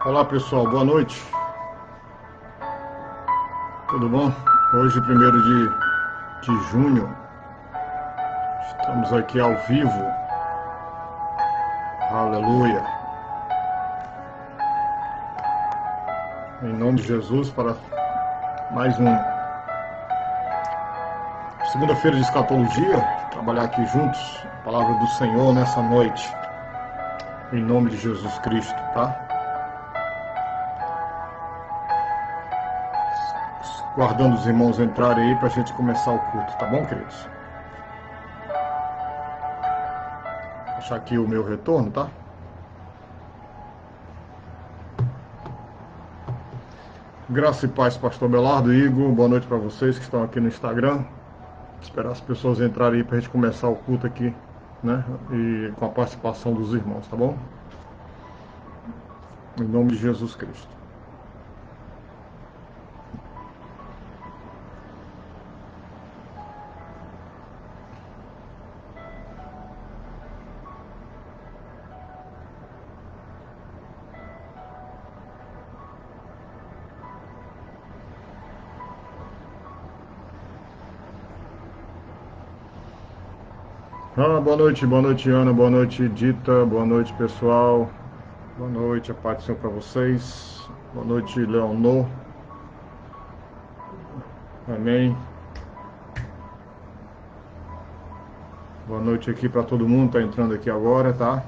Olá pessoal, boa noite. Tudo bom? Hoje, 1º de junho, estamos aqui ao vivo. Aleluia. Em nome de Jesus, para mais segunda-feira de escatologia, trabalhar aqui juntos, a palavra do Senhor nessa noite. Em nome de Jesus Cristo, tá? Guardando os irmãos entrarem aí para a gente começar o culto, tá bom, queridos? Vou achar aqui o meu retorno, tá? Graça e paz, pastor Belardo, Igor, boa noite para vocês que estão aqui no Instagram. Esperar as pessoas entrarem aí para a gente começar o culto aqui, né? E com a participação dos irmãos, tá bom? Em nome de Jesus Cristo. Boa noite, Ana, boa noite, Dita, boa noite, pessoal. Boa noite, a paz do Senhor para vocês. Boa noite, Leonor. Amém. Boa noite aqui para todo mundo que está entrando aqui agora, tá?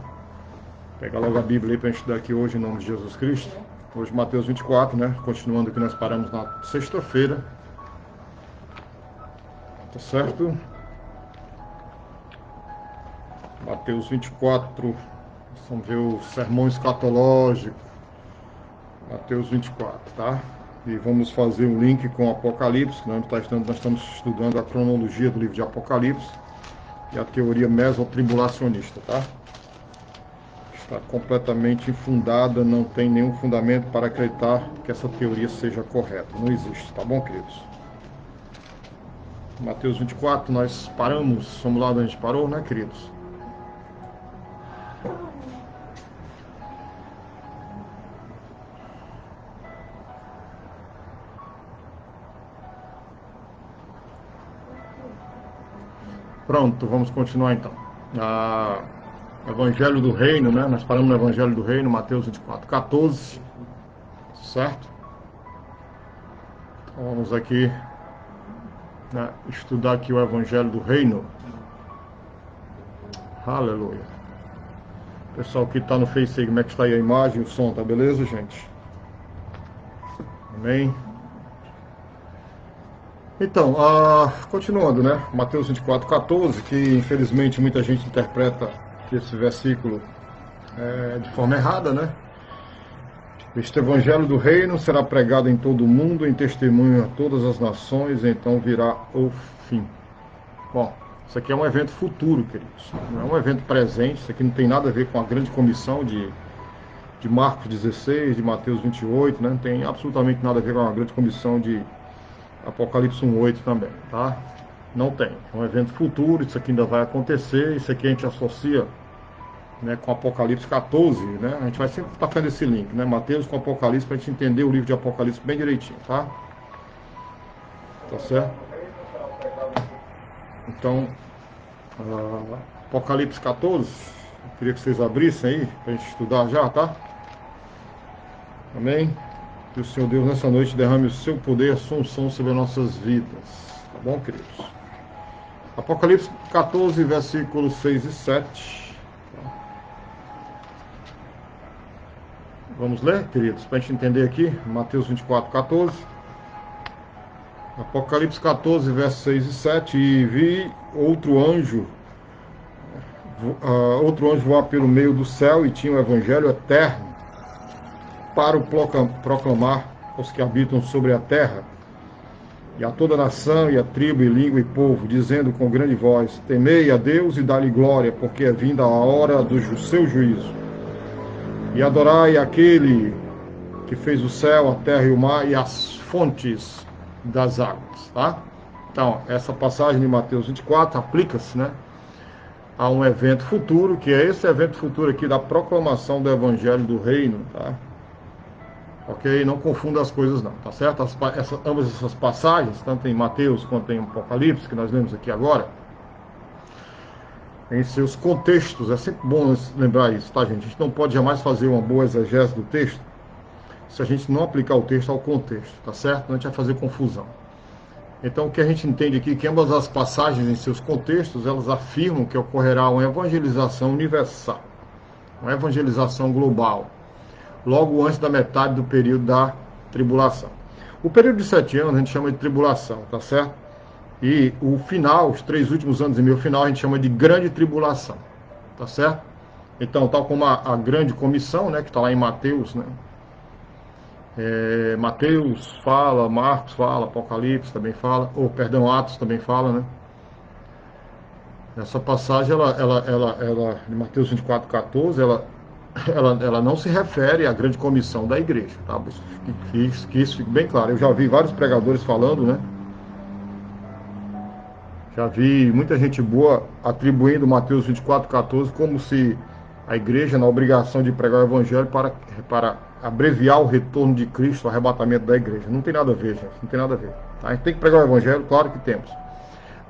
Pega logo a Bíblia aí para a gente estudar aqui hoje em nome de Jesus Cristo. Hoje Mateus 24, né? Continuando que nós paramos na sexta-feira. Tá certo? Mateus 24. Vamos ver o sermão escatológico. Mateus 24, tá? E vamos fazer um link com Apocalipse, que nós estamos estudando a cronologia do livro de Apocalipse e a teoria mesotribulacionista, tá? Está completamente infundada, não tem nenhum fundamento para acreditar que essa teoria seja correta. Não existe, tá bom, queridos? Mateus 24, nós paramos, vamos lá onde a gente parou, né, queridos? Pronto, vamos continuar então. Evangelho do Reino, né? Nós paramos no Evangelho do Reino, Mateus 24, 14, certo? Então, vamos aqui, né, estudar aqui o Evangelho do Reino. Aleluia. Pessoal que está no Face aí, como é que está aí a imagem, o som, tá beleza, gente? Amém? Então, continuando, né? Mateus 24, 14, que infelizmente muita gente interpreta esse versículo de forma errada, né? Este evangelho do reino será pregado em todo o mundo, em testemunho a todas as nações, então virá o fim. Bom, isso aqui é um evento futuro, queridos. Não é um evento presente, isso aqui não tem nada a ver com a grande comissão de Marcos 16, de Mateus 28, né? Não tem absolutamente nada a ver com a grande comissão de Apocalipse 1:8 também, tá? Não tem. É um evento futuro, isso aqui ainda vai acontecer, isso aqui a gente associa, né, com Apocalipse 14, né? A gente vai sempre estar fazendo esse link, né? Mateus com Apocalipse, para a gente entender o livro de Apocalipse bem direitinho, tá? Tá certo? Então, Apocalipse 14, eu queria que vocês abrissem aí, para a gente estudar já, tá? Amém? Que o Senhor Deus nessa noite derrame o seu poder, a sua unção sobre as nossas vidas. Tá bom, queridos? Apocalipse 14, versículos 6 e 7. Vamos ler, queridos, para a gente entender aqui. Mateus 24, 14. Apocalipse 14, versos 6 e 7. E vi outro anjo voar pelo meio do céu e tinha o evangelho eterno para o proclamar aos que habitam sobre a terra, e a toda nação, e a tribo, e língua, e povo, dizendo com grande voz: temei a Deus e dá-lhe glória, porque é vinda a hora do seu juízo. E adorai aquele que fez o céu, a terra e o mar, e as fontes das águas, tá? Então, essa passagem de Mateus 24 aplica-se, né, a um evento futuro, que é esse evento futuro aqui da proclamação do Evangelho do Reino, tá? Ok? Não confunda as coisas não, tá certo? Ambas essas passagens, tanto em Mateus quanto em Apocalipse, que nós lemos aqui agora, em seus contextos, é sempre bom lembrar isso, tá, gente? A gente não pode jamais fazer uma boa exegese do texto se a gente não aplicar o texto ao contexto, tá certo? Não a gente vai fazer confusão. Então, o que a gente entende aqui é que ambas as passagens em seus contextos, elas afirmam que ocorrerá uma evangelização universal, uma evangelização global, logo antes da metade do período da tribulação. O período de 7 anos a gente chama de tribulação, tá certo? E o final, os 3 últimos anos e meio final, a gente chama de grande tribulação, tá certo? Então, tal como a grande comissão, né, que está lá em Mateus, né? Mateus fala, Marcos fala, Apocalipse também fala, ou perdão, Atos também fala, né? Essa passagem, de Mateus 24:14, ela não se refere à grande comissão da igreja, tá? Que isso fique bem claro. Eu já vi vários pregadores falando, né? Já vi muita gente boa atribuindo Mateus 24:14 como se a igreja, na obrigação de pregar o evangelho para abreviar o retorno de Cristo, o arrebatamento da igreja. Não tem nada a ver, gente, não tem nada a ver. Tá? A gente tem que pregar o evangelho, claro que temos.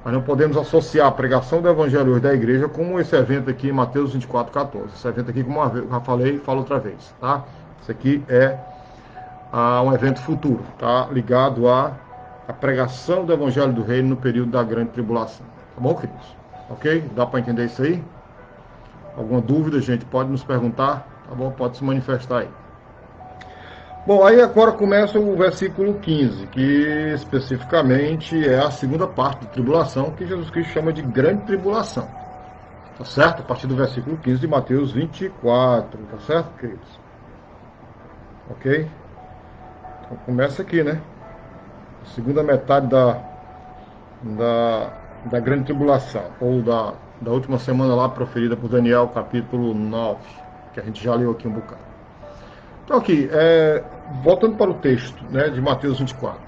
Mas não podemos associar a pregação do evangelho hoje da igreja como esse evento aqui em Mateus 24:14. Esse evento aqui, como eu já falei, e falo outra vez, tá? Isso aqui é um evento futuro, tá? Ligado à pregação do evangelho do reino no período da grande tribulação. Tá bom, queridos? Ok? Dá para entender isso aí? Alguma dúvida, gente, pode nos perguntar, tá bom? Pode se manifestar aí. Bom, aí agora começa o versículo 15, que especificamente é a segunda parte da tribulação, que Jesus Cristo chama de grande tribulação. Tá certo? A partir do versículo 15 de Mateus 24, tá certo, queridos? Ok? Então começa aqui, né? A segunda metade da grande tribulação, ou da última semana lá proferida por Daniel, capítulo 9, que a gente já leu aqui um bocado. Então aqui, voltando para o texto, né, de Mateus 24.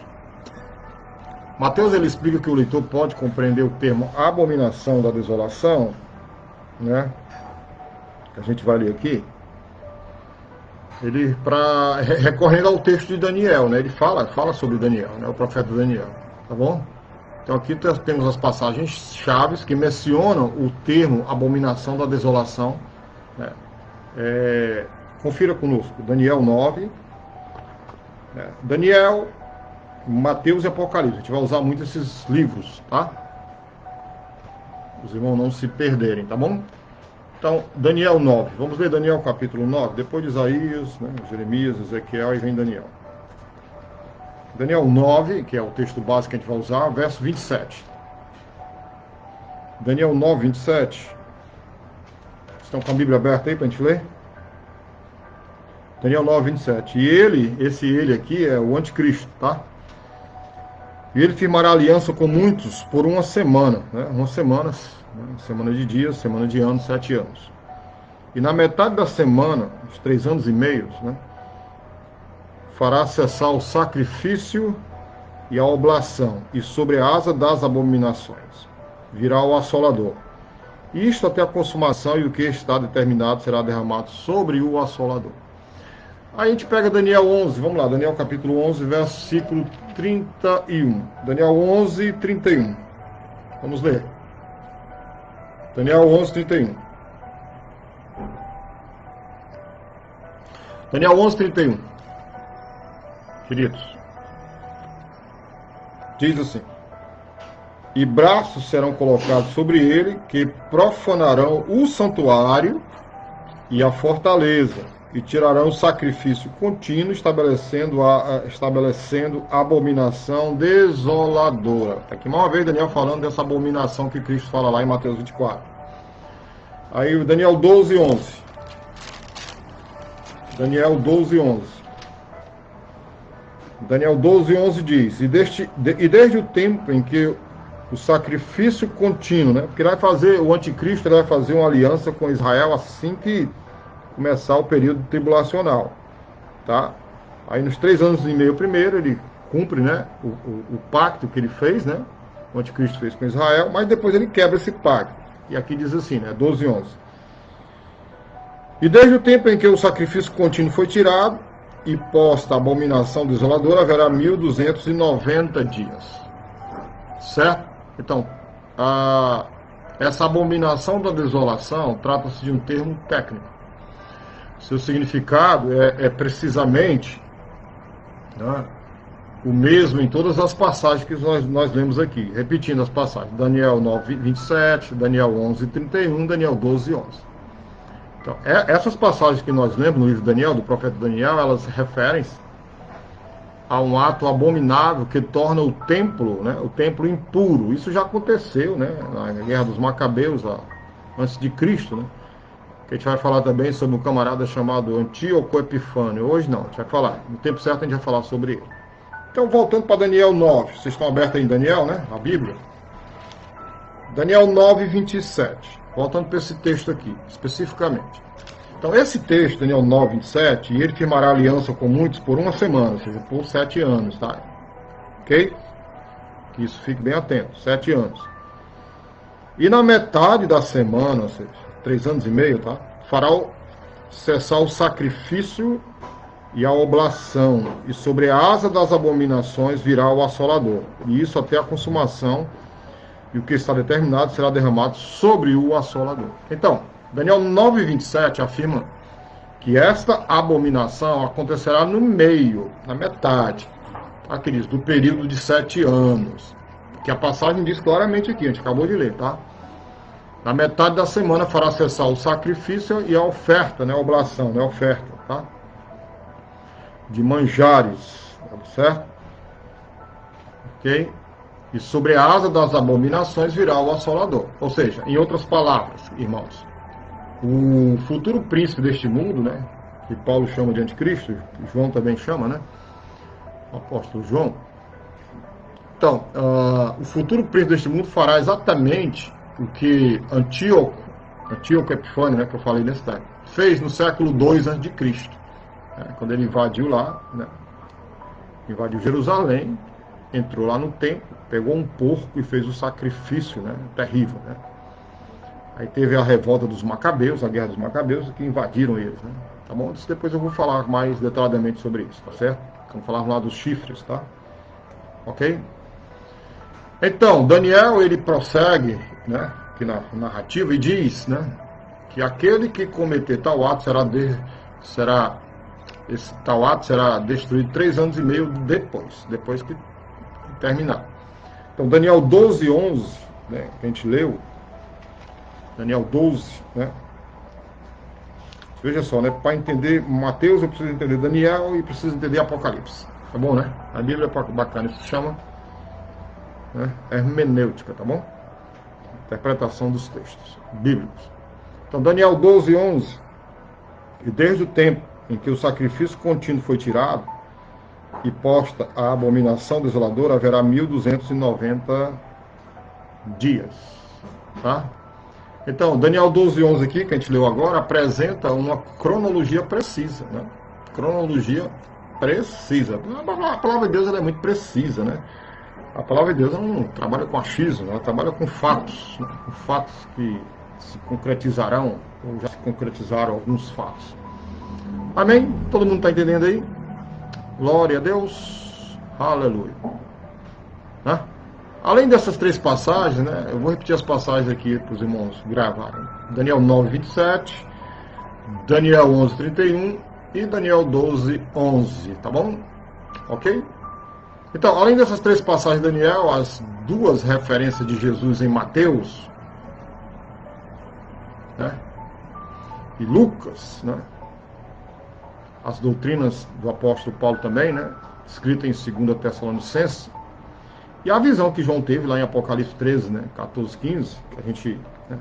Mateus, ele explica que o leitor pode compreender o termo abominação da desolação, né, que a gente vai ler aqui, ele recorrendo ao texto de Daniel, né, ele fala sobre Daniel, né, o profeta Daniel, tá bom? Então aqui temos as passagens chaves que mencionam o termo abominação da desolação, né? Confira conosco, Daniel 9, Daniel, Mateus e Apocalipse. A gente vai usar muito esses livros, tá? Os irmãos não se perderem, tá bom? Então, Daniel 9. Vamos ler Daniel capítulo 9, depois de Isaías, né, Jeremias, Ezequiel, e vem Daniel. Daniel 9, que é o texto básico que a gente vai usar, verso 27. Daniel 9, 27. Estão com a Bíblia aberta aí para a gente ler? Daniel 9, 27. E ele aqui é o anticristo, tá? E ele firmará aliança com muitos por uma semana, né? Umas semanas, né? Semana de dias, semana de anos, 7 anos. E na metade da semana, os 3 anos e meio, né? Fará cessar o sacrifício e a oblação, e sobre a asa das abominações virá o assolador. Isto até a consumação, e o que está determinado será derramado sobre o assolador. Aí a gente pega Daniel 11, vamos lá, Daniel capítulo 11, versículo 31. Daniel 11, 31. Vamos ler. Daniel 11, 31. Daniel 11, 31. Queridos, diz assim: e braços serão colocados sobre ele, que profanarão o santuário e a fortaleza, e tirarão o sacrifício contínuo, estabelecendo a abominação desoladora. Aqui mais uma vez Daniel falando dessa abominação que Cristo fala lá em Mateus 24. Aí Daniel 12, 11. Daniel 12, 11. Daniel 12, 11 diz: e desde o tempo em que o sacrifício contínuo, né? Porque o anticristo ele vai fazer uma aliança com Israel assim que começar o período tribulacional, tá? Aí nos 3 anos e meio primeiro ele cumpre, né, o pacto que ele fez, né? O anticristo fez com Israel, mas depois ele quebra esse pacto. E aqui diz assim, né? 12, 11. E desde o tempo em que o sacrifício contínuo foi tirado, e posta a abominação desoladora, haverá 1290 dias. Certo? Então, essa abominação da desolação trata-se de um termo técnico. Seu significado é precisamente, né, o mesmo em todas as passagens que nós lemos aqui. Repetindo as passagens. Daniel 9, 27, Daniel 11, 31, Daniel 12, 11. Então, essas passagens que nós lemos no livro de Daniel, do profeta Daniel, elas referem-se a um ato abominável que torna o templo, né, o templo impuro. Isso já aconteceu, né, na Guerra dos Macabeus, antes de Cristo, né? Que a gente vai falar também sobre um camarada chamado Antíoco Epifânio. Hoje não, a gente vai falar. No tempo certo a gente vai falar sobre ele. Então, voltando para Daniel 9. Vocês estão abertos aí em Daniel, né? A Bíblia. Daniel 9, 27. Voltando para esse texto aqui, especificamente. Então, esse texto, Daniel 9, 27, e ele firmará aliança com muitos por uma semana, ou seja, por 7 anos, tá? Ok? Que isso fique bem atento, 7 anos. E na metade da semana, ou seja, 3 anos e meio, tá? Fará cessar o sacrifício e a oblação, e sobre a asa das abominações virá o assolador. E isso até a consumação, e o que está determinado será derramado sobre o assolador. Então, Daniel 9, 27 afirma que esta abominação acontecerá no meio, na metade, tá, queridos, do período de 7 anos. Que a passagem diz claramente aqui, a gente acabou de ler, tá? Na metade da semana fará cessar o sacrifício e a oferta, né? A oblação, né? A oferta, tá? De manjares, certo? Ok? E sobre a asa das abominações virá o assolador. Ou seja, em outras palavras, irmãos, o futuro príncipe deste mundo, né? Que Paulo chama de anticristo, João também chama, né? O apóstolo João. Então, o futuro príncipe deste mundo fará exatamente o que Antíoco Epifânio, né, que eu falei nesse tempo, fez no século II a.C., quando ele invadiu lá, né, invadiu Jerusalém, entrou lá no templo, pegou um porco e fez o sacrifício, né, terrível, né. Aí teve a revolta dos Macabeus, a guerra dos Macabeus, que invadiram eles, né, tá bom? Depois eu vou falar mais detalhadamente sobre isso, tá certo? Vamos falar lá dos chifres, tá? Ok? Então, Daniel, ele prossegue, né, aqui na narrativa, e diz, né, que aquele que cometer tal ato esse tal ato será destruído 3 anos e meio depois que terminar. Então, Daniel 12, 11, né, que a gente leu, Daniel 12, né, veja só, né, para entender Mateus eu preciso entender Daniel e preciso entender Apocalipse, tá bom, né? A Bíblia é bacana, isso se chama, né, hermenêutica, tá bom? Interpretação dos textos bíblicos. Então, Daniel 12, 11, e desde o tempo em que o sacrifício contínuo foi tirado e posta a abominação desoladora, haverá 1290 dias. Tá? Então, Daniel 12, 11 aqui, que a gente leu agora, apresenta uma cronologia precisa. Né? Cronologia precisa. A palavra de Deus ela é muito precisa. Né? A palavra de Deus não trabalha com achismo, ela trabalha com fatos. Né? Com fatos que se concretizarão, ou já se concretizaram alguns fatos. Amém? Todo mundo está entendendo aí? Glória a Deus. Aleluia. Né? Além dessas 3 passagens, né, eu vou repetir as passagens aqui para os irmãos gravarem. Daniel 9, 27, Daniel 11, 31 e Daniel 12, 11. Tá bom? Ok? Então, além dessas 3 passagens de Daniel, as 2 referências de Jesus em Mateus, né, e Lucas, né, as doutrinas do apóstolo Paulo também, né, escrita em 2 Tessalonicenses, e a visão que João teve lá em Apocalipse 13, né, 14, 15, que a gente, né,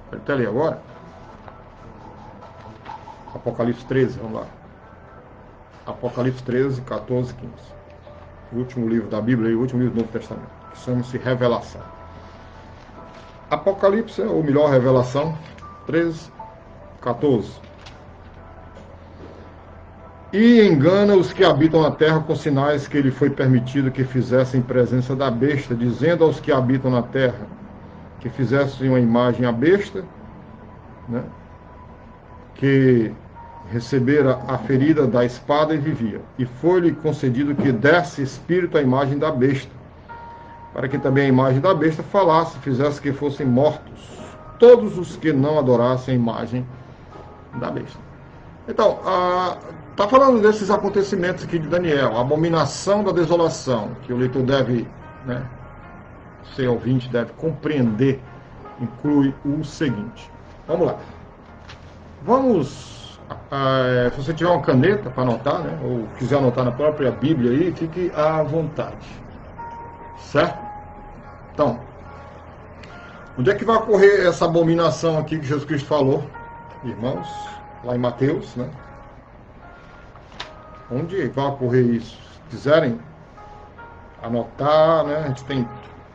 vai até ler agora. Apocalipse 13, vamos lá. Apocalipse 13, 14, 15. O último livro da Bíblia e o último livro do Novo Testamento, que chama-se Revelação. Apocalipse, ou melhor, Revelação 13, 14. E engana os que habitam na terra com sinais que ele foi permitido que fizessem em presença da besta, dizendo aos que habitam na terra que fizessem uma imagem à besta, né, que recebera a ferida da espada e vivia. E foi-lhe concedido que desse espírito à imagem da besta, para que também a imagem da besta falasse, fizesse que fossem mortos todos os que não adorassem a imagem da besta. Então, está falando desses acontecimentos aqui de Daniel, a abominação da desolação, que o leitor deve, né, ser ouvinte, deve compreender, inclui o seguinte. Vamos lá. Vamos, se você tiver uma caneta para anotar, né, ou quiser anotar na própria Bíblia aí, fique à vontade. Certo? Então, onde é que vai ocorrer essa abominação aqui que Jesus Cristo falou, irmãos? Lá em Mateus, né? Onde vai ocorrer isso? Se quiserem anotar, né? A gente tem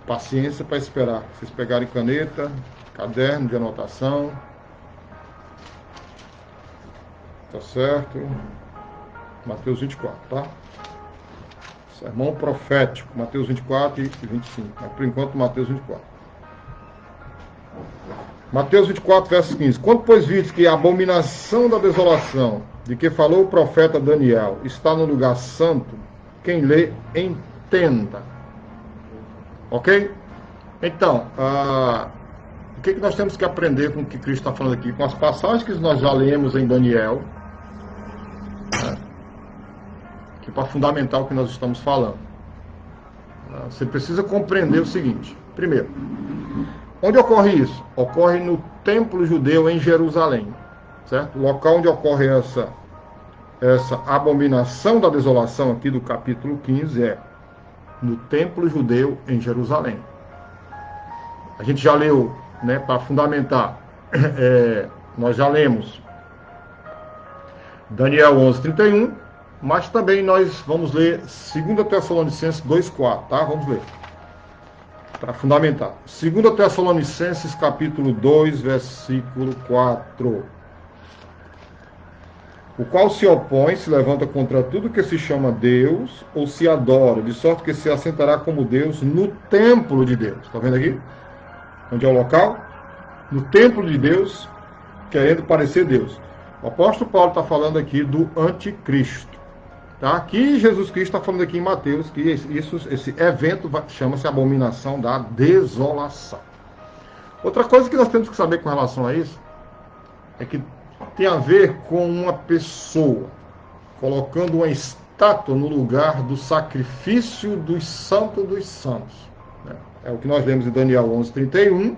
paciência para esperar. Vocês pegarem caneta, caderno de anotação. Tá certo? Mateus 24, tá? Sermão profético, Mateus 24 e 25. Mas por enquanto, Mateus 24. Mateus 24, verso 15. Quando, pois, vistes que a abominação da desolação, de que falou o profeta Daniel, está no lugar santo, quem lê, entenda. Ok? Então, o que nós temos que aprender com o que Cristo está falando aqui? Com as passagens que nós já lemos em Daniel, né? Que para fundamentar o que nós estamos falando. Você precisa compreender o seguinte. Primeiro, onde ocorre isso? Ocorre no templo judeu em Jerusalém, certo? O local onde ocorre essa abominação da desolação aqui do capítulo 15 é no templo judeu em Jerusalém. A gente já leu, né, para fundamentar, nós já lemos Daniel 11:31, mas também nós vamos ler 2 Tessalonicenses 2:4, tá? Vamos ler. Para fundamentar. 2 Tessalonicenses, capítulo 2, versículo 4. O qual se opõe, se levanta contra tudo que se chama Deus, ou se adora, de sorte que se assentará como Deus no templo de Deus. Está vendo aqui? Onde é o local? No templo de Deus, querendo parecer Deus. O apóstolo Paulo está falando aqui do anticristo. Tá? Aqui Jesus Cristo está falando aqui em Mateus que esse evento chama-se abominação da desolação. Outra coisa que nós temos que saber com relação a isso é que tem a ver com uma pessoa colocando uma estátua no lugar do sacrifício dos santos dos santos. Né? É o que nós lemos em Daniel 11:31,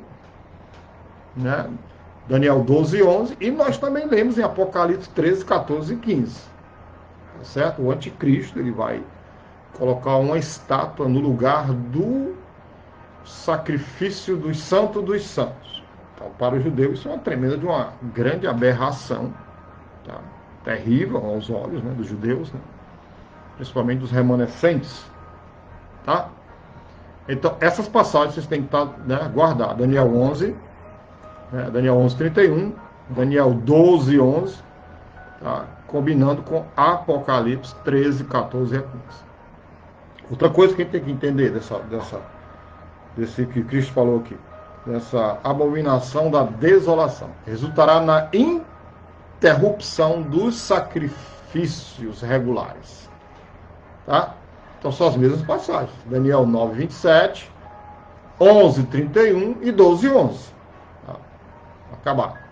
né? Daniel 12:11, e nós também lemos em Apocalipse 13, 14 e 15. Certo? O anticristo, ele vai colocar uma estátua no lugar do sacrifício dos santos dos santos. Então, para o judeu, isso é uma grande aberração, tá? Terrível aos olhos, né, dos judeus, né? Principalmente dos remanescentes. Tá? Então, essas passagens vocês têm que estar, né, guardadas. Daniel 11, né, Daniel 11:31, Daniel 12:11, tá? Combinando com Apocalipse 13, 14 e 15. Outra coisa que a gente tem que entender desse que Cristo falou aqui, dessa abominação da desolação, resultará na interrupção dos sacrifícios regulares. Tá? Então são as mesmas passagens. Daniel 9:27, 11:31 e 12:11. Tá? Acabar.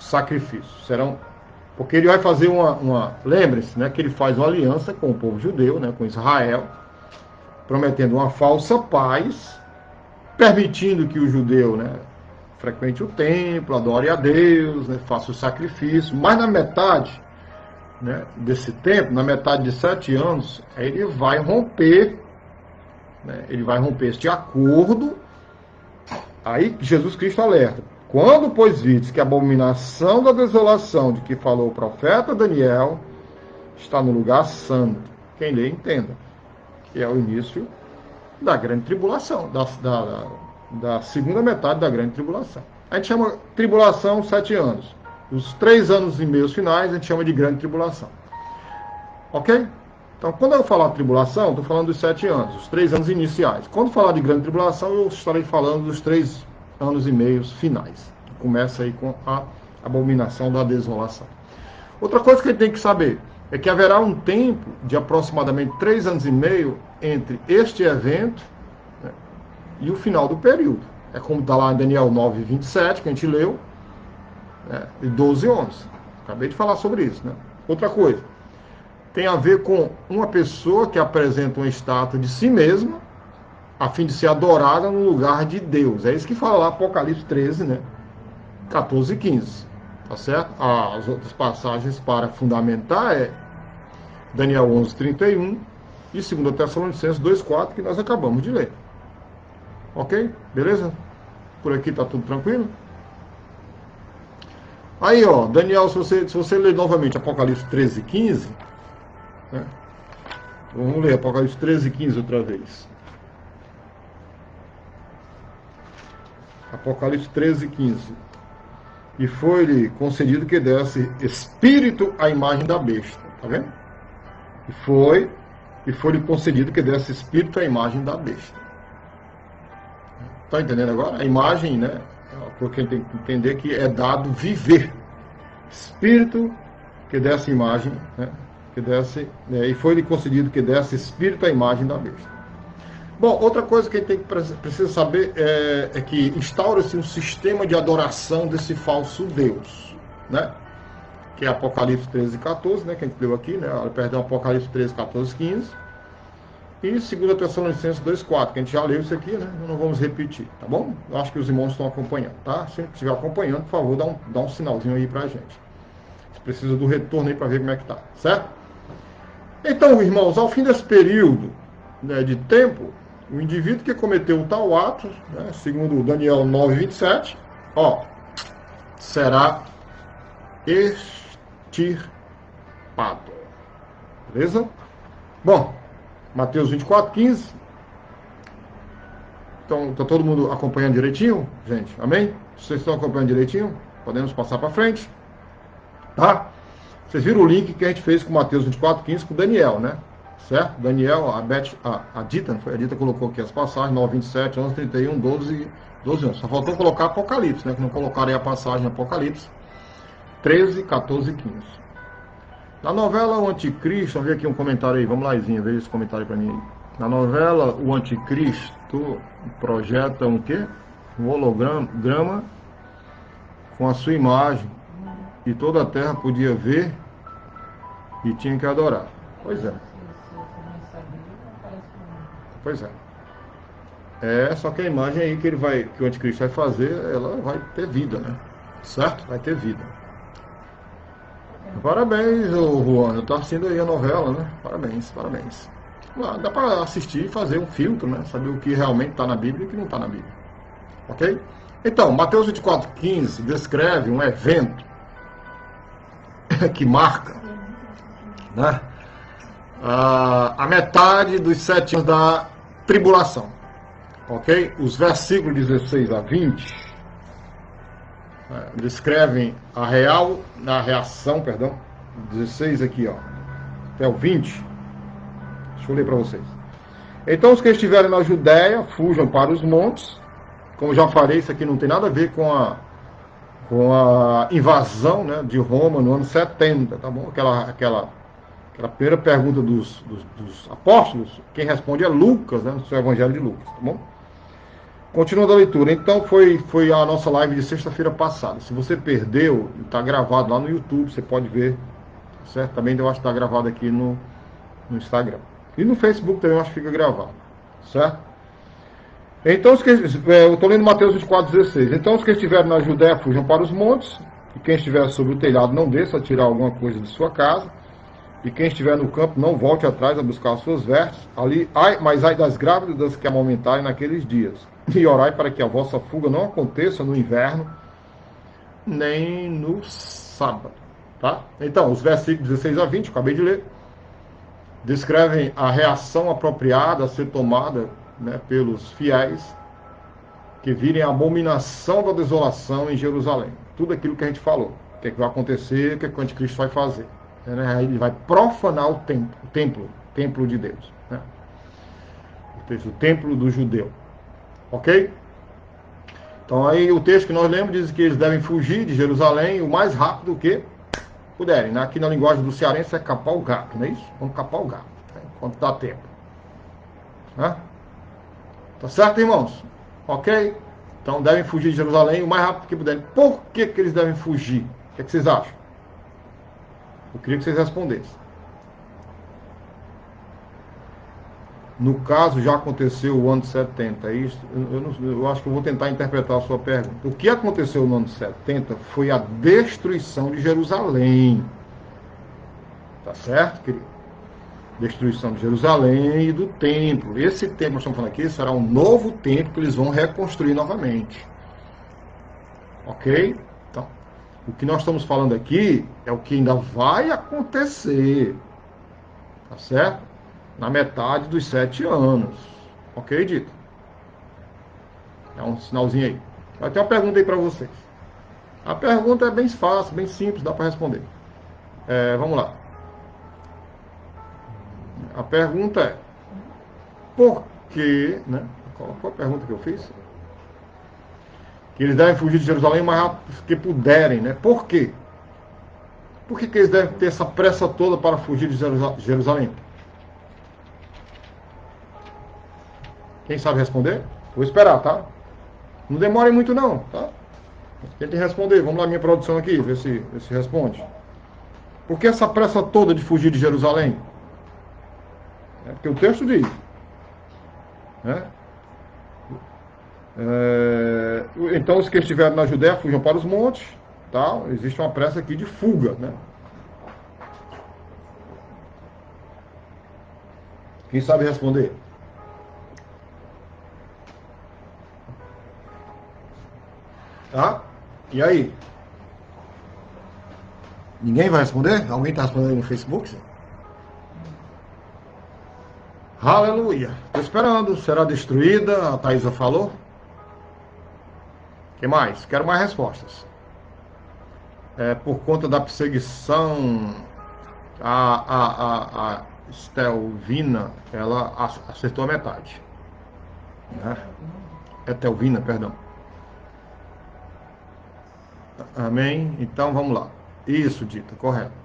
Sacrifícios serão. Porque ele vai fazer lembre-se, né, que ele faz uma aliança com o povo judeu, né, com Israel, prometendo uma falsa paz, permitindo que o judeu, né, frequente o templo, adore a Deus, né, faça o sacrifício, mas na metade, né, desse tempo, na metade de 7 anos, ele vai romper, né, este acordo. Aí Jesus Cristo alerta. Quando, pois, vides que a abominação da desolação de que falou o profeta Daniel está no lugar santo, quem lê entenda, que é o início da grande tribulação, da segunda metade da grande tribulação. A gente chama tribulação 7 anos. Os 3 anos e meio finais a gente chama de grande tribulação. Ok? Então, quando eu falar tribulação, estou falando dos 7 anos, os 3 anos iniciais. Quando falar de grande tribulação, eu estarei falando dos 3 anos e meio finais. Começa aí com a abominação da desolação. Outra coisa que a gente tem que saber é que haverá um tempo de aproximadamente 3 anos e meio entre este evento, né, e o final do período. É como está lá em Daniel 9:27, que a gente leu, né, e 12:11. Acabei de falar sobre isso. Né? Outra coisa, tem a ver com uma pessoa que apresenta uma estátua de si mesma, a fim de ser adorada no lugar de Deus. É isso que fala lá Apocalipse 13, né? 14 e 15. Tá certo? As outras passagens para fundamentar é Daniel 11:31 e 2 Tessalonicenses 2:4, que nós acabamos de ler. Ok? Beleza? Por aqui tá tudo tranquilo? Aí, ó, Daniel, se você ler novamente Apocalipse 13:15, né? Vamos ler Apocalipse 13:15 outra vez. Apocalipse 13:15. E foi-lhe concedido que desse espírito à imagem da besta. Tá vendo? E foi-lhe concedido que desse espírito à imagem da besta. Tá entendendo agora? A imagem, né? Porque tem que entender que é dado viver. Espírito que desse imagem, né? Que desse, né? E foi-lhe concedido que desse espírito à imagem da besta. Bom, outra coisa que a gente precisa saber é que instaura-se um sistema de adoração desse falso Deus, né? Que é Apocalipse 13:14, né? Que a gente leu aqui, né? Perdão, Apocalipse 13:14-15. E 2 Tessalonicenses 2:4, que a gente já leu isso aqui, né? Não vamos repetir, tá bom? Eu acho que os irmãos estão acompanhando, tá? Se estiver acompanhando, por favor, dá um sinalzinho aí pra gente. Você precisa do retorno aí para ver como é que tá, certo? Então, irmãos, ao fim desse período, né, de tempo, o indivíduo que cometeu o tal ato, né, segundo Daniel 9:27, ó, será extirpado. Beleza? Bom, Mateus 24:15. Então, tá todo mundo acompanhando direitinho, gente? Amém? Vocês estão acompanhando direitinho? Podemos passar para frente? Tá? Vocês viram o link que a gente fez com Mateus 24:15 com o Daniel, né? Certo? Daniel, a Dita, foi a Dita colocou aqui as passagens, 9:27, 11:31, 12, 11. Só faltou colocar Apocalipse, né? Que não colocaram aí a passagem Apocalipse 13, 14 e 15. Na novela O Anticristo, vamos ver aqui um comentário aí, vamos lá, Izinha, veja esse comentário para mim aí. Na novela O Anticristo projeta um quê? Um holograma com a sua imagem, e toda a terra podia ver e tinha que adorar. Pois é. Pois é. Só que a imagem aí que o anticristo vai fazer, ela vai ter vida, né? Certo? Vai ter vida. Parabéns, Juan. Eu tô assistindo aí a novela, né? Parabéns, parabéns. Dá para assistir e fazer um filtro, né? Saber o que realmente está na Bíblia e o que não está na Bíblia. Ok? Então, Mateus 24:15 descreve um evento que marca, né, a metade dos 7 anos da tribulação. Ok? Os versículos 16 a 20 descrevem a reação, 16 aqui, ó, até o 20. Deixa eu ler para vocês. Então os que estiverem na Judéia fujam para os montes. Como já falei, isso aqui não tem nada a ver com a invasão, né, de Roma no ano 70, tá bom? Aquela primeira pergunta dos apóstolos, quem responde é Lucas, né, no seu Evangelho de Lucas, tá bom? Continuando a leitura. Então foi a nossa live de sexta-feira passada. Se você perdeu, está gravado lá no YouTube, você pode ver, certo? Também eu acho que está gravado aqui no Instagram. E no Facebook também eu acho que fica gravado, certo? Então, eu estou lendo Mateus 24:16. Então, os que estiverem na Judéia fujam para os montes, e quem estiver sobre o telhado não desça a tirar alguma coisa de sua casa, e quem estiver no campo não volte atrás a buscar as suas vestes. Mas ai das grávidas que amamentarem naqueles dias. E orai para que a vossa fuga não aconteça no inverno, nem no sábado. Tá? Então, os versículos 16 a 20, acabei de ler, descrevem a reação apropriada a ser tomada, né, pelos fiéis que virem a abominação da desolação em Jerusalém. Tudo aquilo que a gente falou. O que vai acontecer, o que o anticristo vai fazer. Né? Ele vai profanar o templo de Deus. Né? O templo do judeu. Ok? Então aí o texto que nós lemos diz que eles devem fugir de Jerusalém o mais rápido que puderem. Né? Aqui na linguagem do cearense é capar o gato, não é isso? Vamos capar o gato, né? Enquanto dá tempo. Né? Tá certo, irmãos? Ok? Então devem fugir de Jerusalém o mais rápido que puderem. Por que, que eles devem fugir? O que, é que vocês acham? Eu queria que vocês respondessem. No caso, já aconteceu o ano 70. Isso, eu acho que eu vou tentar interpretar a sua pergunta. O que aconteceu no ano 70 foi a destruição de Jerusalém. Tá certo, querido? Destruição de Jerusalém e do templo. Esse templo que nós estamos falando aqui será um novo templo que eles vão reconstruir novamente. Ok? Então, o que nós estamos falando aqui é o que ainda vai acontecer. Tá certo? Na metade dos 7 anos. Ok, Dito? É um sinalzinho aí. Vai ter uma pergunta aí para vocês. A pergunta é bem fácil, bem simples, dá para responder. Vamos lá. A pergunta é: por que, né? Qual foi a pergunta que eu fiz? Que eles devem fugir de Jerusalém o mais rápido que puderem, né? Por quê? Por que eles devem ter essa pressa toda para fugir de Jerusalém? Quem sabe responder? Vou esperar, tá? Não demore muito não, tá? Tentem responder. Vamos lá, minha produção aqui, ver se responde. Por que essa pressa toda de fugir de Jerusalém? É porque o texto diz. Né? Então, os que estiverem na Judéia fujam para os montes. Tá? Existe uma pressa aqui de fuga. Né? Quem sabe responder? Tá? E aí? Ninguém vai responder? Alguém está respondendo aí no Facebook? Sim? Aleluia. Estou esperando. Será destruída? A Thaisa falou. O que mais? Quero mais respostas. Por conta da perseguição, a Estelvina, ela acertou a metade. Né? Etelvina, perdão. Amém? Então vamos lá. Isso, Dita, correto.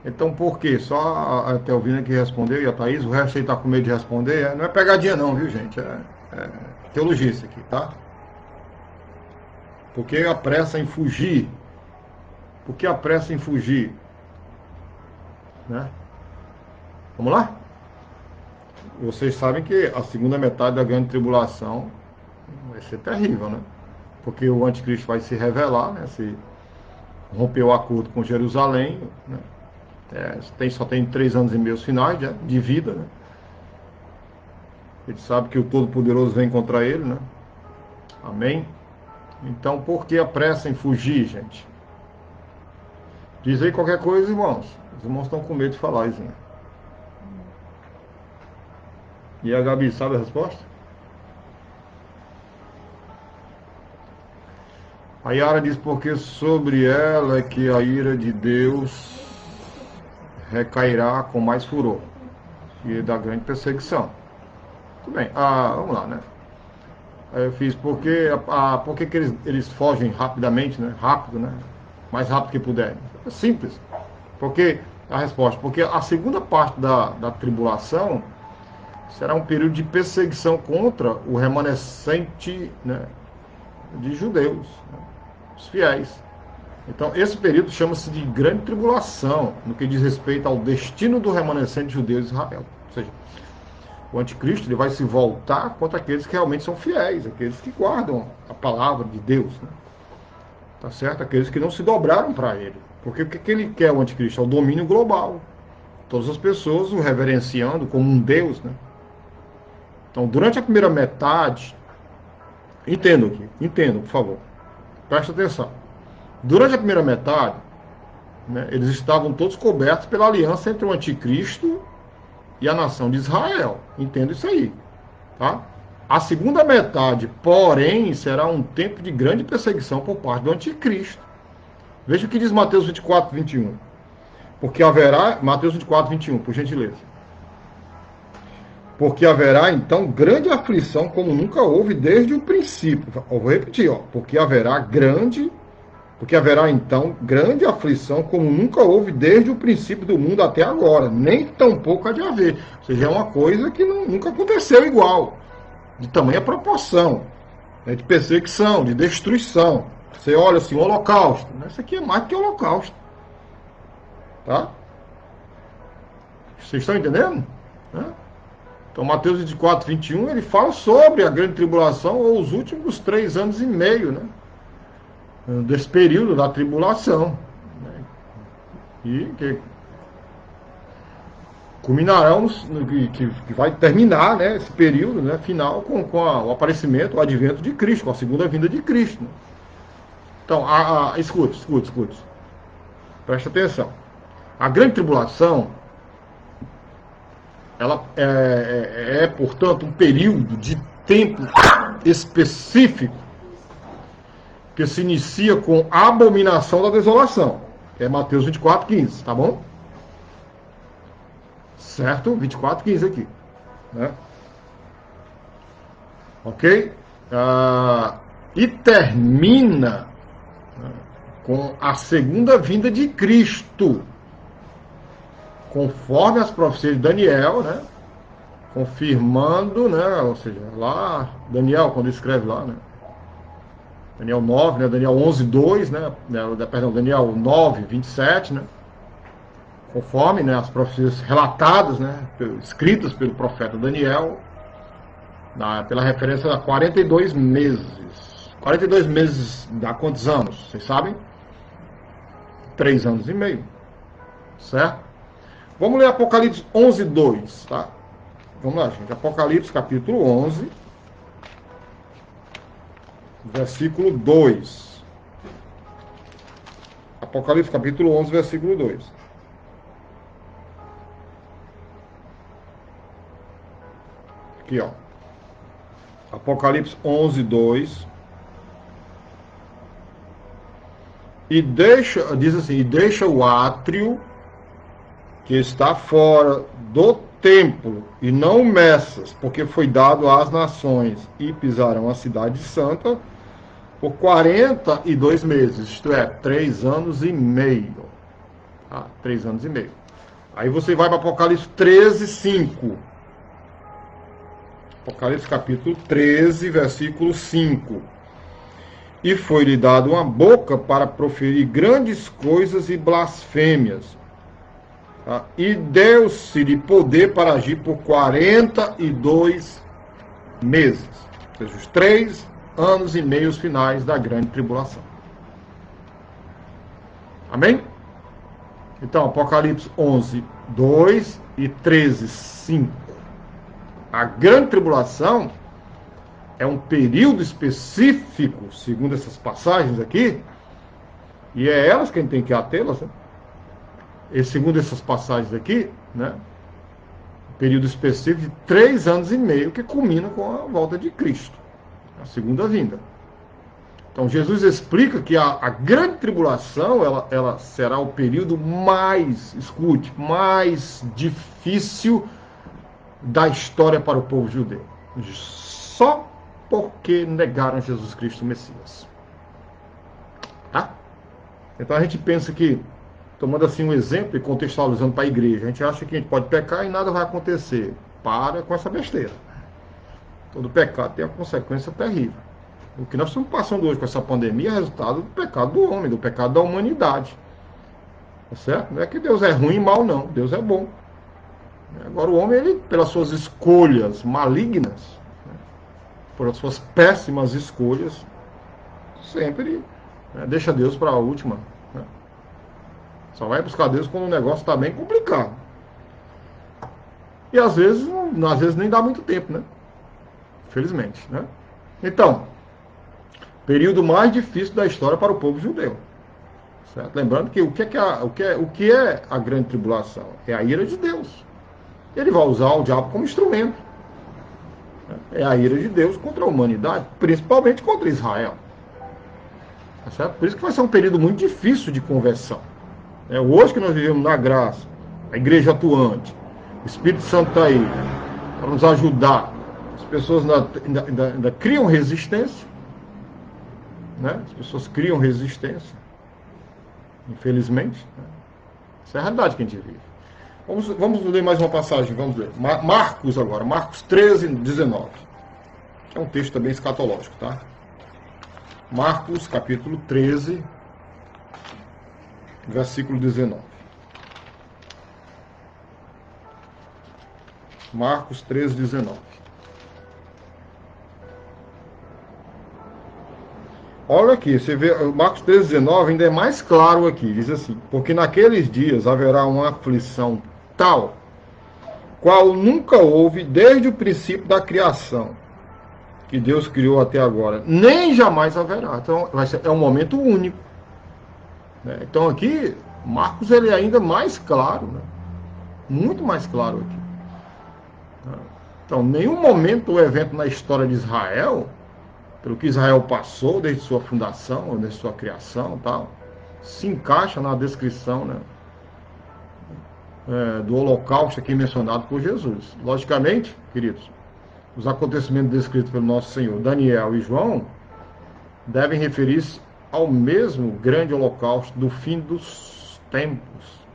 Então por quê? Só a Etelvina que respondeu e a Thaís, o resto aí tá com medo de responder. Não é pegadinha não, viu, gente? É teologia isso aqui, tá? Porque a pressa em fugir. Por que a pressa em fugir? Né? Vamos lá? Vocês sabem que a segunda metade da grande tribulação vai ser terrível, né? Porque o anticristo vai se revelar, né? Se rompeu o acordo com Jerusalém, né? Só tem 3 anos e meio finais de vida, né? Ele sabe que o Todo-Poderoso vem contra ele, né? Amém? Então, por que a pressa em fugir, gente? Diz aí qualquer coisa, irmãos. Os irmãos estão com medo de falar, Izinha. E a Gabi, sabe a resposta? A Yara diz porque sobre ela é que a ira de Deus recairá com mais furor e da grande perseguição. Tudo bem, vamos lá, né? Aí eu fiz porque que eles fogem rapidamente, né? Rápido, né? Mais rápido que puderem. É simples. Porque a resposta, porque a segunda parte da tribulação será um período de perseguição contra o remanescente, né, de judeus, né, os fiéis. Então, esse período chama-se de grande tribulação, no que diz respeito ao destino do remanescente judeu de Israel. Ou seja, o anticristo ele vai se voltar contra aqueles que realmente são fiéis, aqueles que guardam a palavra de Deus. Né? Tá certo? Aqueles que não se dobraram para ele. Porque o que ele quer, o anticristo? É o domínio global. Todas as pessoas o reverenciando como um Deus. Né? Então, durante a primeira metade, entendam aqui, entendam, por favor. Presta atenção. Durante a primeira metade, né, eles estavam todos cobertos pela aliança entre o anticristo e a nação de Israel. Entenda isso aí. Tá? A segunda metade, porém, será um tempo de grande perseguição por parte do anticristo. Veja o que diz Mateus 24, 21. Porque haverá, Mateus 24, 21, por gentileza. Porque haverá então grande aflição como nunca houve desde o princípio. Eu vou repetir, ó. Porque haverá então grande aflição como nunca houve desde o princípio do mundo até agora. Nem tampouco há de haver. Ou seja, é uma coisa que nunca aconteceu igual. De tamanha proporção. Né, de perseguição, de destruição. Você olha assim, o holocausto. Isso aqui é mais que o holocausto. Tá? Vocês estão entendendo? Né? Então, Mateus 24, 21, ele fala sobre a grande tribulação ou os últimos 3 anos e meio, né? Desse período da tribulação. Né? E que culminarão, que vai terminar, né, esse período, né, final com o aparecimento, o advento de Cristo, com a segunda vinda de Cristo. Né? Então, escute. Presta atenção. A grande tribulação, ela portanto, um período de tempo específico que se inicia com a abominação da desolação. É Mateus 24, 15, tá bom? Certo? 24, 15 aqui. Né? Ok? E termina, né, com a segunda vinda de Cristo, conforme as profecias de Daniel, né? Confirmando, né? Ou seja, lá, Daniel, quando escreve lá, né? Daniel 9, né? Daniel 11, 2, né? Perdão, Daniel 9, 27, né? Conforme, né, as profecias relatadas, né? Escritas pelo profeta Daniel, pela referência a 42 meses. 42 meses dá quantos anos? Vocês sabem? 3 anos e meio. Certo? Vamos ler Apocalipse 11, 2, tá? Vamos lá, gente. Apocalipse capítulo 11, versículo 2. Apocalipse capítulo 11, versículo 2. Aqui, ó. Apocalipse 11, 2. Diz assim, e deixa o átrio que está fora do templo, e não meças, porque foi dado às nações, e pisarão a cidade santa por 42 meses, isto é, 3 anos e meio. Tá? 3 anos e meio. Aí você vai para Apocalipse 13, 5. Apocalipse capítulo 13, versículo 5. E foi-lhe dado uma boca para proferir grandes coisas e blasfêmias. Tá? E deu-se-lhe poder para agir por 42 meses. Ou seja, os 3 anos e meio finais da grande tribulação. Amém? Então, Apocalipse 11, 2 e 13, 5. A grande tribulação é um período específico, segundo essas passagens aqui, e é elas que a gente tem que atê-las, né? E segundo essas passagens aqui, né? Um período específico de 3 anos e meio, que culmina com a volta de Cristo, a segunda vinda. Então Jesus explica que a grande tribulação, ela será o período mais, escute, mais difícil da história para o povo judeu. Só porque negaram Jesus Cristo Messias. Tá? Então a gente pensa que, tomando assim um exemplo e contextualizando para a igreja, a gente acha que a gente pode pecar e nada vai acontecer. Para com essa besteira. Todo pecado tem uma consequência terrível. O que nós estamos passando hoje com essa pandemia é resultado do pecado do homem, do pecado da humanidade. Tá certo? Não é que Deus é ruim e mal, não. Deus é bom. Agora o homem, ele, pelas suas escolhas malignas, por suas péssimas escolhas, sempre, né, deixa Deus para a última. Né? Só vai buscar Deus quando o negócio está bem complicado. E às vezes nem dá muito tempo, né? Felizmente. Né? Então, período mais difícil da história para o povo judeu. Certo? Lembrando que o que é a grande tribulação? É a ira de Deus. Ele vai usar o diabo como instrumento. É a ira de Deus contra a humanidade, principalmente contra Israel. Tá certo? Por isso que vai ser um período muito difícil de conversão. Hoje que nós vivemos na graça, a igreja atuante, o Espírito Santo está aí, para nos ajudar. As pessoas ainda criam resistência, né? As pessoas criam resistência, infelizmente. Né? Essa é a realidade que a gente vive. Vamos ler mais uma passagem, vamos ler. Marcos agora, Marcos 13, 19. Que é um texto também escatológico, tá? Marcos, capítulo 13, versículo 19. Marcos 13, 19. Olha aqui, você vê, Marcos 13, 19 ainda é mais claro aqui, diz assim, porque naqueles dias haverá uma aflição tal, qual nunca houve desde o princípio da criação, que Deus criou até agora, nem jamais haverá. Então, é um momento único. Né? Então aqui, Marcos ele é ainda mais claro, né? Muito mais claro aqui. Então, nenhum momento ou evento na história de Israel, pelo que Israel passou desde sua fundação, desde sua criação, tal, se encaixa na descrição, né, do holocausto aqui mencionado por Jesus. Logicamente, queridos, os acontecimentos descritos pelo nosso Senhor, Daniel e João, devem referir-se ao mesmo grande holocausto do fim dos tempos,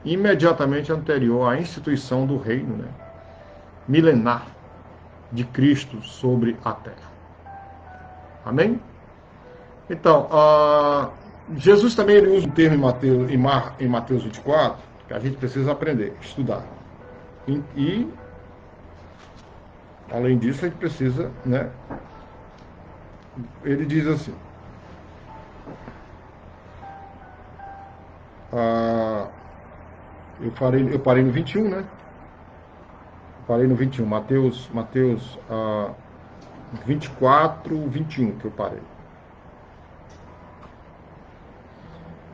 imediatamente anterior à instituição do reino, né, milenar de Cristo sobre a terra. Amém? Então, Jesus também ele usa um termo em Mateus 24, que a gente precisa aprender, estudar. E além disso, a gente precisa, né? Ele diz assim, eu parei no 21, né? Parei no 21, Mateus 24, 21 que eu parei.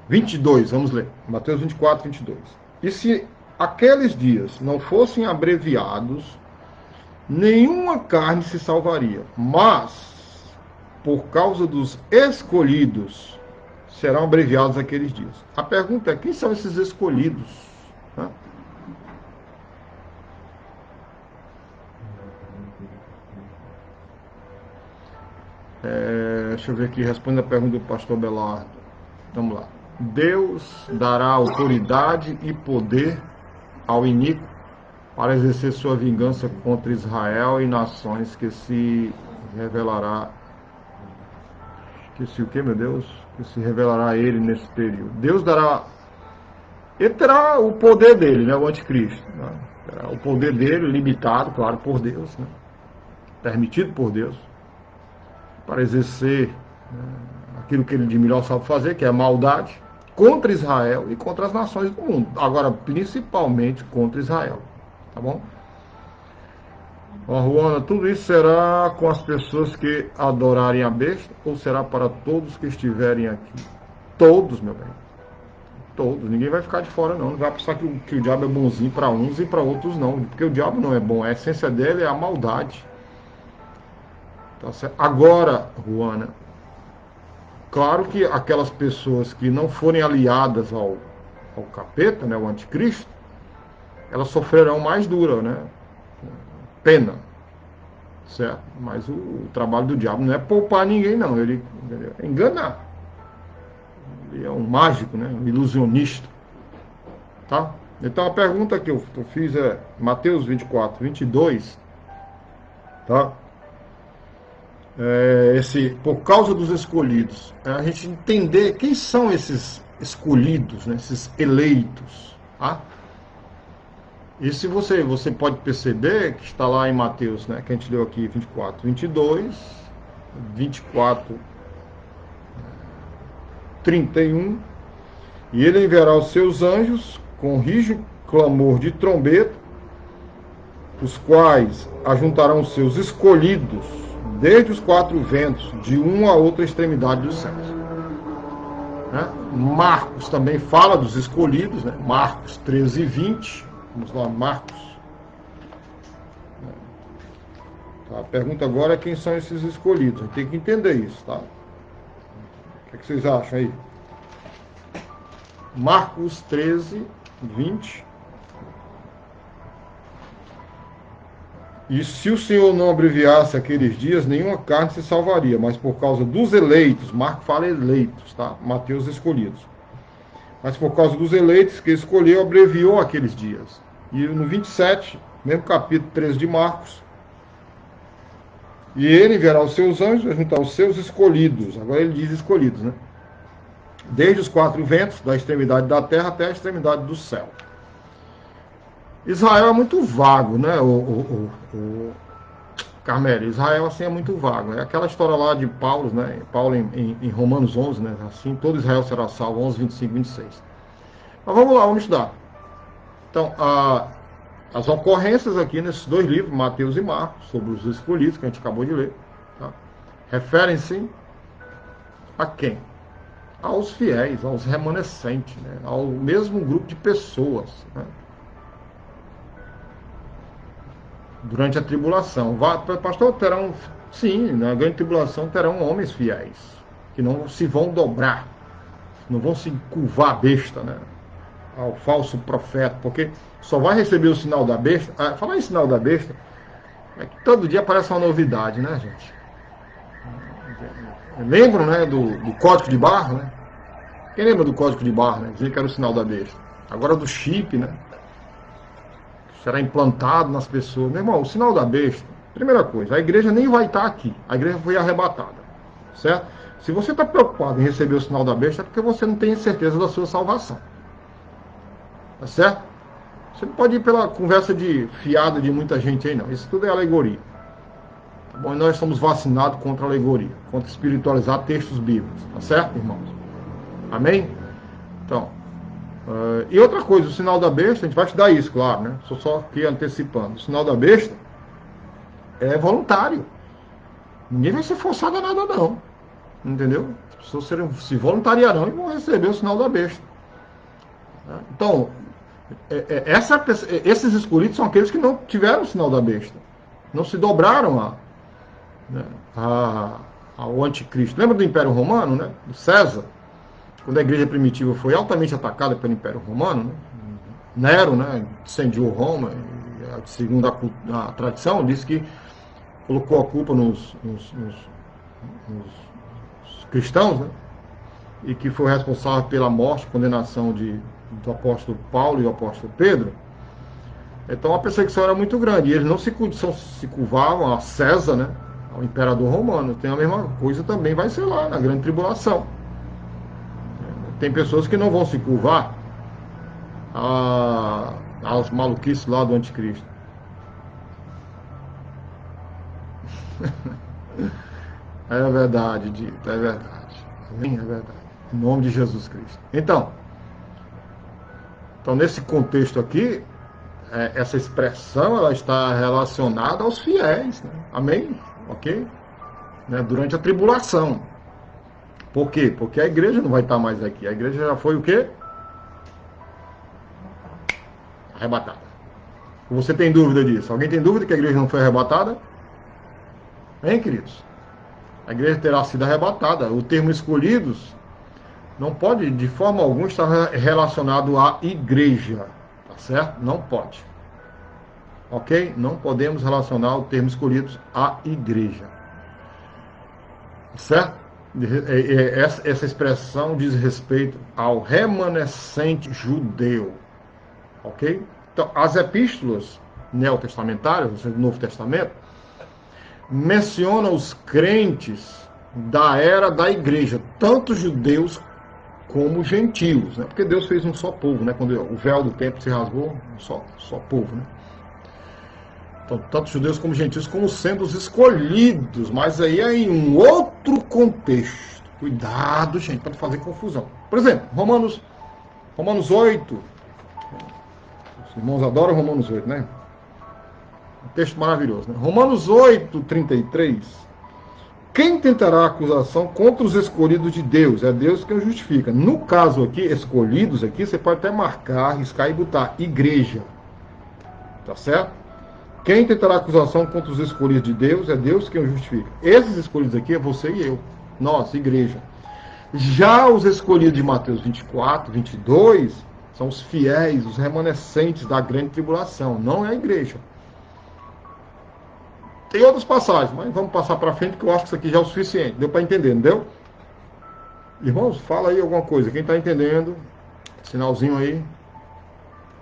22, vamos ler. Mateus 24, 22. E se aqueles dias não fossem abreviados, nenhuma carne se salvaria, mas por causa dos escolhidos serão abreviados aqueles dias. A pergunta é, quem são esses escolhidos? Né? Deixa eu ver aqui, responde a pergunta do pastor Belardo. Vamos lá. Deus dará autoridade e poder ao iníquo para exercer sua vingança contra Israel e nações que se revelará. Esqueci o que, meu Deus? Que se revelará a ele nesse período. Deus dará. Ele terá o poder dele, né? O anticristo. Né? Terá o poder dele, limitado, claro, por Deus, né? Permitido por Deus, para exercer, né, aquilo que ele de melhor sabe fazer, que é a maldade, contra Israel e contra as nações do mundo. Agora, principalmente contra Israel. Tá bom? Juana, tudo isso será com as pessoas que adorarem a besta ou será para todos que estiverem aqui? Todos, meu bem. Todos. Ninguém vai ficar de fora, não. Não vai pensar que o diabo é bonzinho para uns e para outros, não. Porque o diabo não é bom. A essência dele é a maldade. Tá certo? Agora, Juana, claro que aquelas pessoas que não forem aliadas ao capeta, né, o anticristo, elas sofrerão mais dura, né? Pena. Certo? Mas o trabalho do diabo não é poupar ninguém, não. Ele é enganar. Ele é um mágico, né? Um ilusionista. Tá? Então a pergunta que eu fiz é Mateus 24, 22. Tá? Por causa dos escolhidos. A gente entender quem são esses escolhidos, né? Esses eleitos. Tá? E se você pode perceber que está lá em Mateus, né, que a gente leu aqui, 24, 22, 24, 31, e ele enviará os seus anjos com rijo clamor de trombeta, os quais ajuntarão os seus escolhidos desde os quatro ventos, de uma a outra extremidade dos céus. Né? Marcos também fala dos escolhidos, né? Marcos 13 e 20. Vamos lá, Marcos. Tá, a pergunta agora é quem são esses escolhidos. A gente tem que entender isso, tá? O que vocês acham aí? Marcos 13, 20. E se o Senhor não abreviasse aqueles dias, nenhuma carne se salvaria, mas por causa dos eleitos, Marco fala eleitos, tá? Mateus escolhidos. Mas por causa dos eleitos que escolheu, abreviou aqueles dias. E no 27, mesmo capítulo 13 de Marcos, e ele enviará os seus anjos a juntar os seus escolhidos. Agora ele diz escolhidos, né? Desde os quatro ventos, da extremidade da terra até a extremidade do céu. Israel é muito vago, né, o Carmelo? Israel, assim, é muito vago. É aquela história lá de Paulo, né? Paulo em Romanos 11, né? Assim, todo Israel será salvo, 11, 25, 26. Mas vamos lá, vamos estudar. Então, as ocorrências aqui nesses dois livros, Mateus e Marcos, sobre os escolhidos, que a gente acabou de ler, tá? Referem-se a quem? Aos fiéis, aos remanescentes, né? Ao mesmo grupo de pessoas, né? Durante a tribulação. Pastor, terão, sim, na grande tribulação terão homens fiéis, que não se vão dobrar, não vão se curvar a besta, né? Ao falso profeta, porque só vai receber o sinal da besta. Falar em sinal da besta, é que todo dia aparece uma novidade, né, gente? Lembram, né, do código de barra, né? Quem lembra do código de barra, né? Dizia que era o sinal da besta. Agora do chip, né? Será implantado nas pessoas. Meu irmão, o sinal da besta, primeira coisa, a igreja nem vai estar aqui. A igreja foi arrebatada, certo? Se você está preocupado em receber o sinal da besta, é porque você não tem certeza da sua salvação. Tá certo? Você não pode ir pela conversa de fiada de muita gente aí, não. Isso tudo é alegoria. Tá bom? E nós somos vacinados contra a alegoria, contra espiritualizar textos bíblicos. Tá certo, irmãos? Amém? Então, e outra coisa, o sinal da besta, a gente vai estudar isso, claro, né? Só aqui antecipando. O sinal da besta é voluntário. Ninguém vai ser forçado a nada, não. Entendeu? As pessoas se voluntariarão e vão receber o sinal da besta. Então, esses escolhidos são aqueles que não tiveram o sinal da besta. Não se dobraram ao anticristo. Lembra do Império Romano, né? Do César? Quando a igreja primitiva foi altamente atacada pelo Império Romano, né? Nero, né, incendiou Roma, segundo a tradição, disse que colocou a culpa nos cristãos, né, e que foi responsável pela morte, condenação do apóstolo Paulo e do apóstolo Pedro. Então a perseguição era muito grande, e eles não se curvavam a César, né, ao imperador romano. Tem a mesma coisa também, vai ser lá, na grande tribulação. Tem pessoas que não vão se curvar aos maluquices lá do anticristo. É verdade, Dito, é verdade. É verdade. Em nome de Jesus Cristo. Então nesse contexto aqui, essa expressão ela está relacionada aos fiéis, né? Amém? Ok? Né? Durante a tribulação. Por quê? Porque a igreja não vai estar mais aqui. A igreja já foi o quê? Arrebatada. Você tem dúvida disso? Alguém tem dúvida que a igreja não foi arrebatada? Hein, queridos? A igreja terá sido arrebatada. O termo escolhidos não pode, de forma alguma, estar relacionado à igreja. Tá certo? Não pode. Ok? Não podemos relacionar o termo escolhidos à igreja. Certo? Essa expressão diz respeito ao remanescente judeu. Ok? Então, as epístolas neotestamentárias, do Novo Testamento, mencionam os crentes da era da igreja, tanto judeus como gentios, né? Porque Deus fez um só povo, né? Quando o véu do templo se rasgou, só povo, né? Então, tanto judeus como gentios, como sendo os escolhidos, mas aí é em um outro contexto. Cuidado, gente, para não fazer confusão. Por exemplo, Romanos 8. Os irmãos adoram Romanos 8, né? Um texto maravilhoso, né? Romanos 8, 33. Quem tentará acusação contra os escolhidos de Deus? É Deus que o justifica. No caso aqui, escolhidos aqui, você pode até marcar, riscar e botar igreja. Tá certo? Quem tentará acusação contra os escolhidos de Deus? É Deus quem o justifica. Esses escolhidos aqui é você e eu. Nós, igreja. Já os escolhidos de Mateus 24, 22, são os fiéis, os remanescentes da grande tribulação. Não é a igreja. Tem outras passagens, mas vamos passar para frente, que eu acho que isso aqui já é o suficiente. Deu para entender, não deu? Irmãos, fala aí alguma coisa. Quem está entendendo, sinalzinho aí.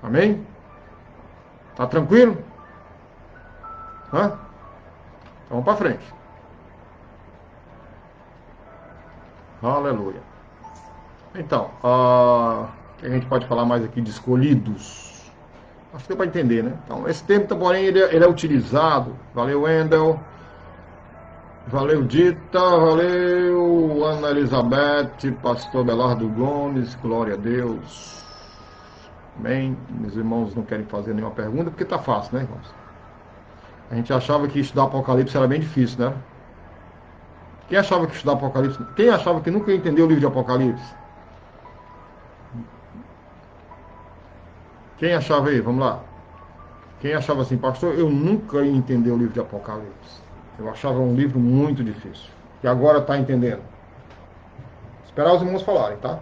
Amém? Tá tranquilo? Hã? Então vamos para frente. Aleluia. Então, o que a gente pode falar mais aqui de escolhidos? Acho que deu para entender, né? Então, esse termo, porém, ele é utilizado. Valeu, Wendel. Valeu, Dita. Valeu, Ana Elizabeth, Pastor Belardo Gomes. Glória a Deus. Amém. Meus irmãos não querem fazer nenhuma pergunta, porque tá fácil, né, irmãos? A gente achava que estudar Apocalipse era bem difícil, né? Quem achava que estudar Apocalipse... Quem achava que nunca entendeu o livro de Apocalipse? Quem achava aí? Vamos lá. Quem achava assim, pastor, eu nunca ia entender o livro de Apocalipse. Eu achava um livro muito difícil. E agora está entendendo. Esperar os irmãos falarem, tá?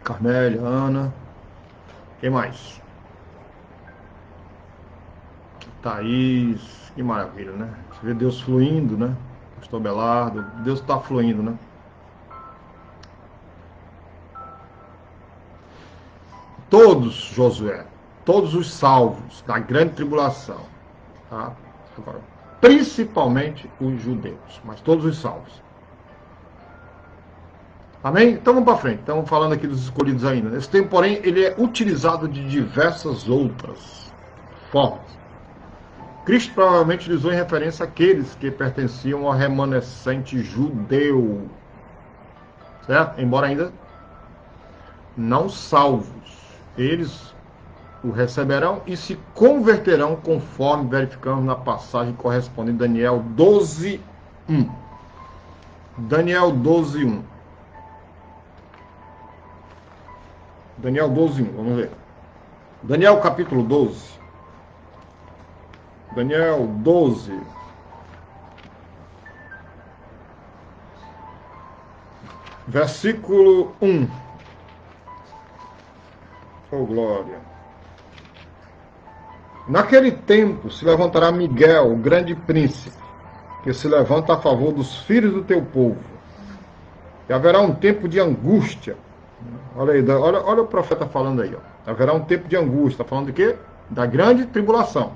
Carmélia, Ana. Quem mais? Thaís. Que maravilha, né? Você vê Deus fluindo, né? Pastor Belardo. Deus está fluindo, né? Todos, Josué, todos os salvos da grande tribulação, tá? Agora, principalmente os judeus, mas todos os salvos. Amém? Então vamos para frente. Estamos falando aqui dos escolhidos ainda. Esse termo, porém, ele é utilizado de diversas outras formas. Cristo provavelmente utilizou em referência àqueles que pertenciam ao remanescente judeu, certo? Embora ainda não salvos. Eles o receberão e se converterão, conforme verificamos na passagem correspondente a Daniel 12:1. Daniel 12:1. Daniel 12:1, vamos ver. Daniel capítulo 12. Daniel 12. Versículo 1. Oh, glória. Naquele tempo se levantará Miguel, o grande príncipe, que se levanta a favor dos filhos do teu povo. E haverá um tempo de angústia. Olha aí, olha o profeta falando aí. Ó. Haverá um tempo de angústia. Está falando de quê? Da grande tribulação.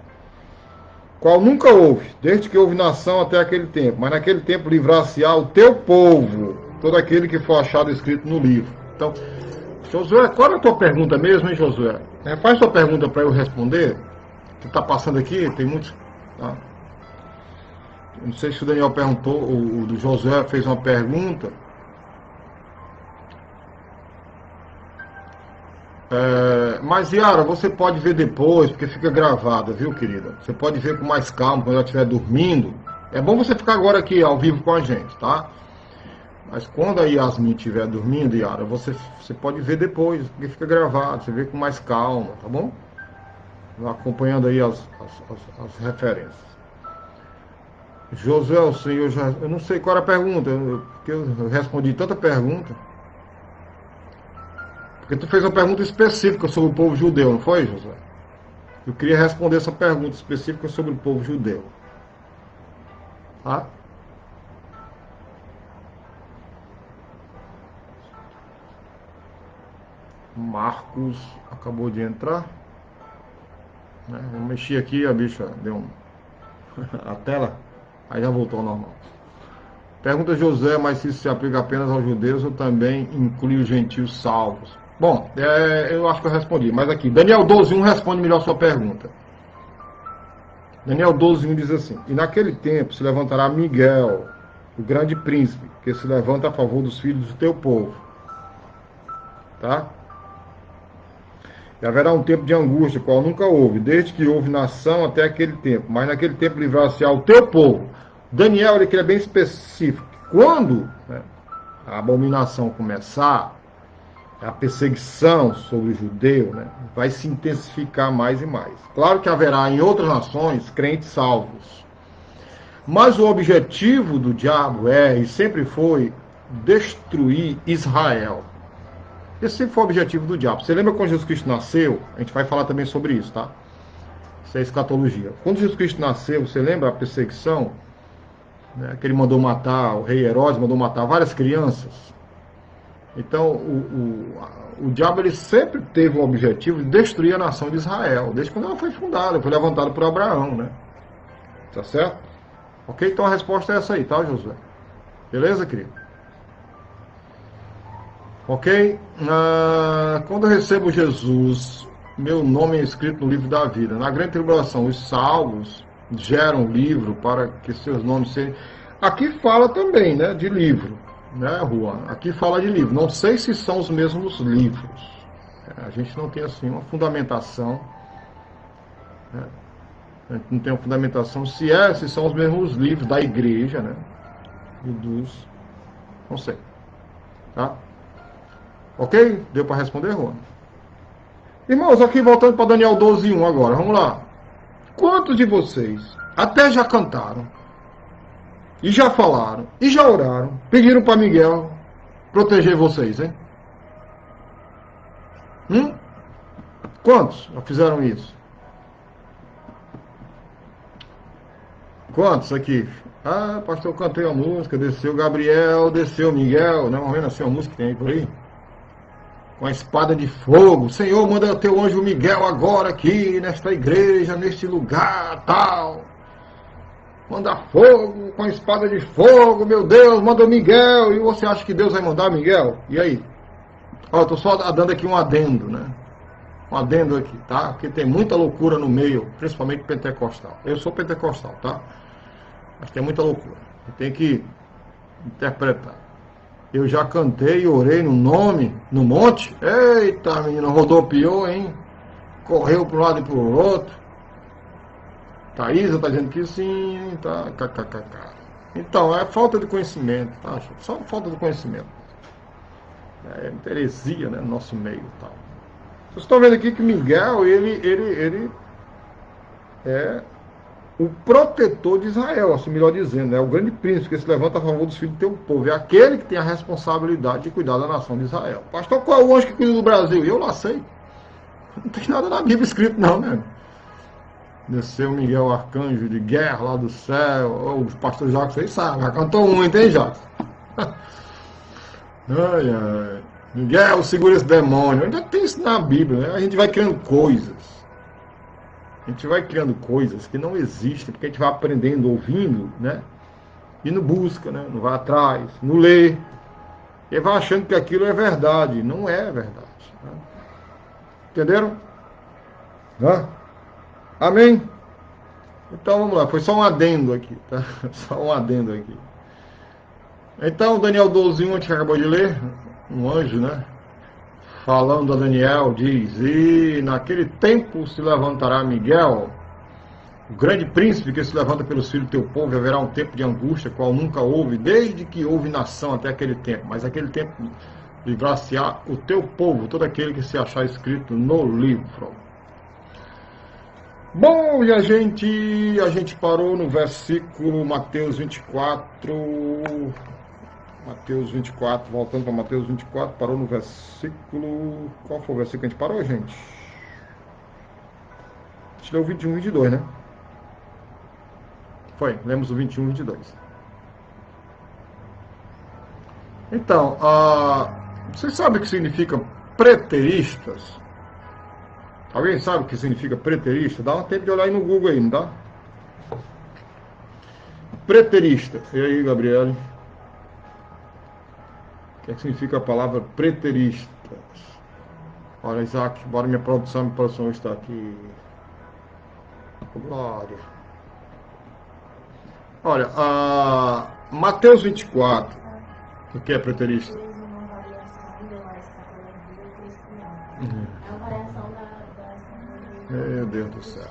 Qual nunca houve, desde que houve nação até aquele tempo. Mas naquele tempo livrar-se-á o teu povo, todo aquele que for achado escrito no livro. Então, Josué, qual é a tua pergunta mesmo, hein, Josué? Faz tua pergunta para eu responder. Que está passando aqui, tem muitos... Tá? Eu não sei se o Daniel perguntou, o do Josué fez uma pergunta. Mas, Yara, você pode ver depois, porque fica gravada, viu, querida? Você pode ver com mais calma, quando ela estiver dormindo. É bom você ficar agora aqui, ao vivo com a gente, tá? Mas quando a Yasmin estiver dormindo, Yara, você pode ver depois, porque fica gravado, você vê com mais calma, tá bom? Acompanhando aí as referências. Josué, o senhor já... Eu não sei qual era a pergunta, porque eu respondi tanta pergunta. Porque tu fez uma pergunta específica sobre o povo judeu, não foi, Josué? Eu queria responder essa pergunta específica sobre o povo judeu. Tá? Marcos acabou de entrar. Eu mexi aqui, a bicha deu a tela, aí já voltou ao normal. Pergunta José, mas se isso se aplica apenas aos judeus ou também inclui os gentios salvos? Bom, eu acho que eu respondi, mas aqui, Daniel 12:1 responde melhor a sua pergunta. Daniel 12:1 diz assim: E naquele tempo se levantará Miguel, o grande príncipe, que se levanta a favor dos filhos do teu povo. Tá? E haverá um tempo de angústia, qual nunca houve, desde que houve nação até aquele tempo. Mas naquele tempo livrar-se-á o teu povo. Daniel, ele é bem específico. Quando a abominação começar, a perseguição sobre o judeu, vai se intensificar mais e mais. Claro que haverá em outras nações crentes salvos. Mas o objetivo do diabo e sempre foi, destruir Israel. Esse sempre foi o objetivo do diabo. Você lembra quando Jesus Cristo nasceu? A gente vai falar também sobre isso, tá? Isso é escatologia. Quando Jesus Cristo nasceu, você lembra a perseguição? Né, que ele mandou matar, o rei Herodes mandou matar várias crianças. Então, o diabo ele sempre teve o objetivo de destruir a nação de Israel, desde quando ela foi fundada, foi levantada por Abraão, né? Tá certo? Ok? Então a resposta é essa aí, tá, Josué? Beleza, querido? Ok? Quando eu recebo Jesus, meu nome é escrito no livro da vida. Na grande tribulação, os salvos geram livro para que seus nomes sejam... Aqui fala também, né, de livro, né, Juan? Aqui fala de livro. Não sei se são os mesmos livros. A gente não tem, assim, uma fundamentação. Né? A gente não tem uma fundamentação se são os mesmos livros da igreja, né? E dos... Não sei. Tá? Ok? Deu para responder, Juan? Irmãos, aqui voltando para Daniel 12:1 agora. Vamos lá. Quantos de vocês até já cantaram, e já falaram, e já oraram, pediram para Miguel proteger vocês, hein? Quantos já fizeram isso? Quantos aqui? Ah, pastor, eu cantei a música, desceu Gabriel, desceu Miguel, não é assim a música que tem aí por aí? Com a espada de fogo. Senhor, manda teu anjo Miguel agora aqui, nesta igreja, neste lugar, tal. Manda fogo, com a espada de fogo, meu Deus, manda Miguel. E você acha que Deus vai mandar Miguel? E aí? Ó, eu tô só dando aqui um adendo, né? Um adendo aqui, tá? Porque tem muita loucura no meio, principalmente pentecostal. Eu sou pentecostal, tá? Mas tem muita loucura. Tem que interpretar. Eu já cantei e orei no nome, no monte. Eita, menina, rodopiou, hein? Correu para um lado e para o outro. Thaisa está dizendo que sim, tá? Então, é falta de conhecimento, tá? Só falta de conhecimento. É heresia, né? No nosso meio e tal. Vocês estão vendo aqui que Miguel, ele é o protetor de Israel, assim melhor dizendo, né? O grande príncipe que se levanta a favor dos filhos do teu povo. É aquele que tem a responsabilidade de cuidar da nação de Israel. Pastor, qual é o anjo que cuida do Brasil? Eu lá sei. Não tem nada na Bíblia escrito não, né? Desceu Miguel Arcanjo de guerra lá do céu. Oh, o pastor Jacques aí sabe, já cantou muito, hein, Jacques? Ai, ai. Miguel, segura esse demônio. Ainda tem isso na Bíblia, né? A gente vai criando coisas. A gente vai criando coisas que não existem, porque a gente vai aprendendo, ouvindo, né? E não busca, né? Não vai atrás, não lê. E vai achando que aquilo é verdade. Não é verdade. Né? Entenderam? Hã? Amém? Então vamos lá, foi só um adendo aqui, tá? Só um adendo aqui. Então, Daniel 12:1, a gente acabou de ler, um anjo, né? Falando a Daniel, diz: e naquele tempo se levantará Miguel, o grande príncipe que se levanta pelos filhos do teu povo, e haverá um tempo de angústia, qual nunca houve, desde que houve nação até aquele tempo. Mas aquele tempo de graciar o teu povo, todo aquele que se achar escrito no livro. Bom, e a gente parou no versículo Mateus 24, voltando para Mateus 24, parou no versículo... Qual foi o versículo que a gente parou, gente? A gente leu o 21 e 22, né? Foi, lemos o 21 e 22. Então, vocês sabem o que significa preteristas? Alguém sabe o que significa preterista? Dá um tempo de olhar aí no Google aí, não dá? Preterista. E aí, Gabriele? O que é que significa a palavra preterista? Olha, Isaac, bora minha produção está aqui. Glória. Olha, Mateus 24. O que é preterista? Meu Deus do céu.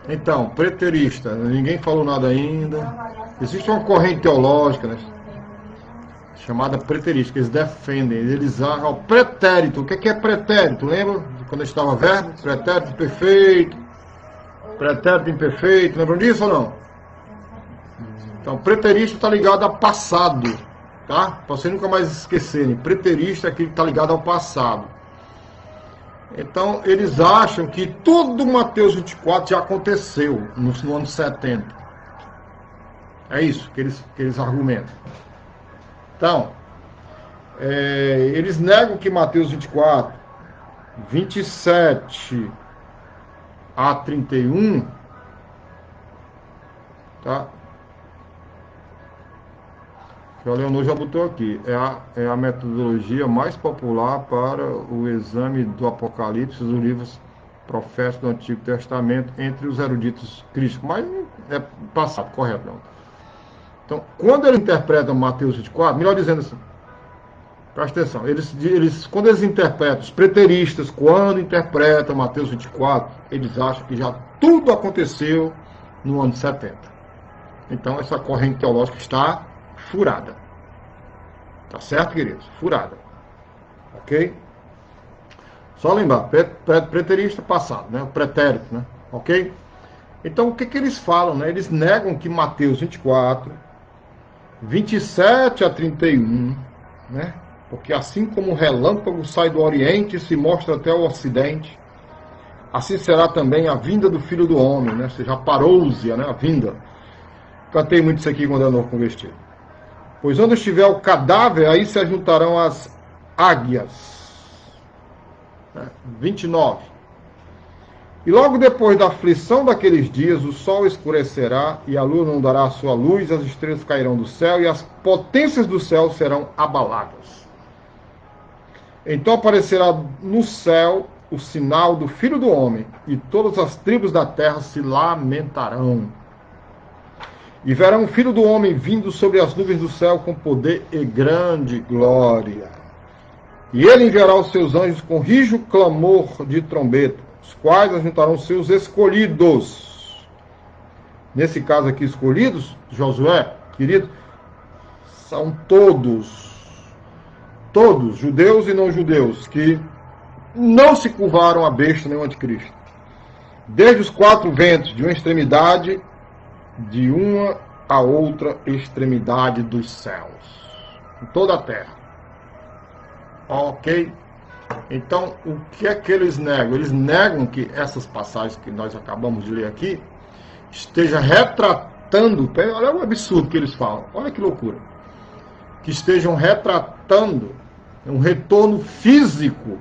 Então, preterista, ninguém falou nada ainda. Existe uma corrente teológica, né, chamada preterista, que eles defendem, eles acham o pretérito. O que é pretérito? Lembra de quando estava verbo? Pretérito perfeito, pretérito imperfeito, lembram disso ou não? Então, preterista está ligado a passado, tá? Para vocês nunca mais esquecerem. Preterista é aquele que está ligado ao passado. Então, eles acham que tudo Mateus 24 já aconteceu no ano 70. É isso que eles argumentam. Então, eles negam que Mateus 24, 27 a 31, tá? Que o Leonor já botou aqui. É a metodologia mais popular para o exame do Apocalipse dos livros proféticos do Antigo Testamento entre os eruditos críticos. Mas é passado, correto, não. Então, quando eles interpretam Mateus 24, melhor dizendo assim, presta atenção, quando eles interpretam, os preteristas, quando interpretam Mateus 24, eles acham que já tudo aconteceu no ano 70. Então, essa corrente teológica está furada. Tá certo, queridos? Furada. Ok? Só lembrar, preterista passado, né? O pretérito, né? Ok? Então, o que eles falam, né? Eles negam que Mateus 24, 27 a 31, né? Porque assim como o relâmpago sai do Oriente e se mostra até o Ocidente, assim será também a vinda do Filho do Homem, né? Ou seja, a parousia, né? A vinda. Cantei muito isso aqui quando era novo convertido. Pois onde estiver o cadáver, aí se ajuntarão as águias. 29. E logo depois da aflição daqueles dias, o sol escurecerá, e a lua não dará a sua luz, as estrelas cairão do céu, e as potências do céu serão abaladas. Então aparecerá no céu o sinal do Filho do Homem, e todas as tribos da terra se lamentarão. E verão o Filho do Homem vindo sobre as nuvens do céu com poder e grande glória. E ele enviará os seus anjos com rijo clamor de trombeta, os quais ajuntarão seus escolhidos. Nesse caso aqui, escolhidos, Josué, querido, são todos, judeus e não judeus, que não se curvaram à besta nem ao anticristo. Desde os quatro ventos, de uma extremidade de uma a outra extremidade dos céus, em toda a terra. Ok? Então, o que é que eles negam? Eles negam que essas passagens que nós acabamos de ler aqui esteja retratando, olha o absurdo que eles falam, olha que loucura, que estejam retratando um retorno físico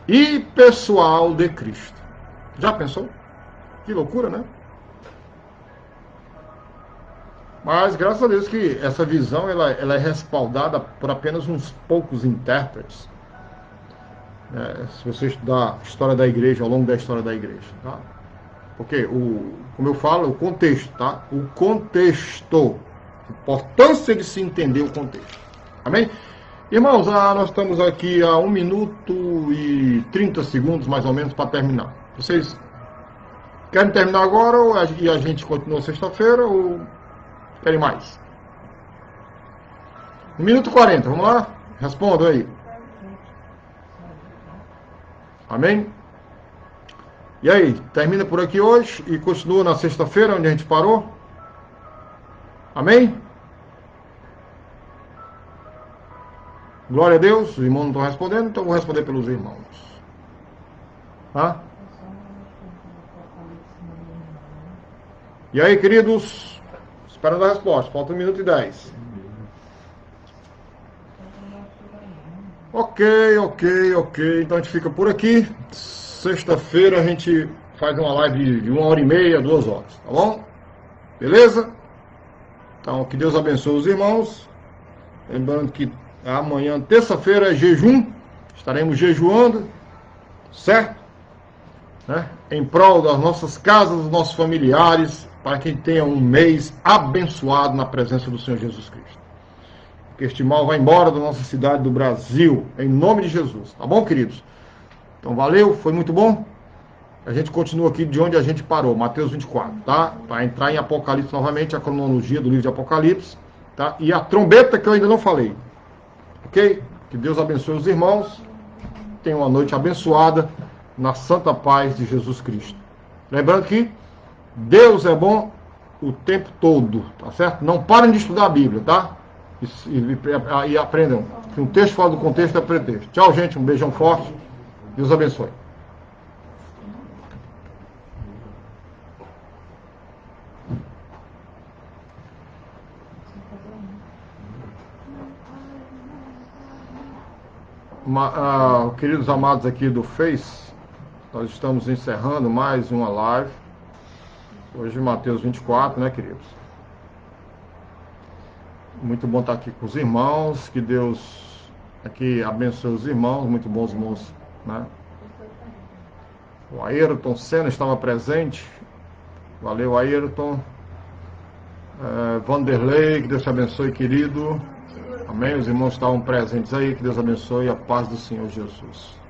e pessoal de Cristo. Já pensou? Que loucura, né? Mas, graças a Deus que essa visão ela é respaldada por apenas uns poucos intérpretes. Se você estudar a história da igreja, ao longo da história da igreja. Tá? Porque, como eu falo, o contexto. Tá? O contexto. A importância de se entender o contexto. Amém? Irmãos, nós estamos aqui a 1 minuto e 30 segundos, mais ou menos, para terminar. Vocês querem terminar agora e a gente continua sexta-feira ou... Querem mais? 1 minuto e 40, vamos lá? Respondam aí. Amém? E aí, termina por aqui hoje e continua na sexta-feira, onde a gente parou? Amém? Glória a Deus, os irmãos não estão respondendo, então eu vou responder pelos irmãos. Tá? E aí, queridos? Esperando a resposta, falta 1 minuto e 10. Ok. Então a gente fica por aqui. Sexta-feira a gente faz uma live de 1h30, 2 horas, tá bom? Beleza? Então, que Deus abençoe os irmãos. Lembrando que amanhã, terça-feira, é jejum. Estaremos jejuando, certo? Né? Em prol das nossas casas, dos nossos familiares, para que tenha um mês abençoado na presença do Senhor Jesus Cristo. Que este mal vá embora da nossa cidade, do Brasil, em nome de Jesus. Tá bom, queridos? Então, valeu, foi muito bom. A gente continua aqui de onde a gente parou, Mateus 24, tá? Para entrar em Apocalipse novamente, a cronologia do livro de Apocalipse, tá? E a trombeta que eu ainda não falei. Ok? Que Deus abençoe os irmãos. Tenham uma noite abençoada na santa paz de Jesus Cristo. Lembrando que Deus é bom o tempo todo, tá certo? Não parem de estudar a Bíblia, tá? E aprendam que um texto fora do contexto é pretexto. Tchau, gente, um beijão forte, Deus abençoe. Queridos amados aqui do Face, nós estamos encerrando mais uma live. Hoje Mateus 24, né, queridos? Muito bom estar aqui com os irmãos, que Deus aqui abençoe os irmãos, muito bons irmãos, né? O Ayrton Senna estava presente, valeu Ayrton. Vanderlei, que Deus te abençoe, querido. Amém, os irmãos estavam presentes aí, que Deus abençoe, a paz do Senhor Jesus.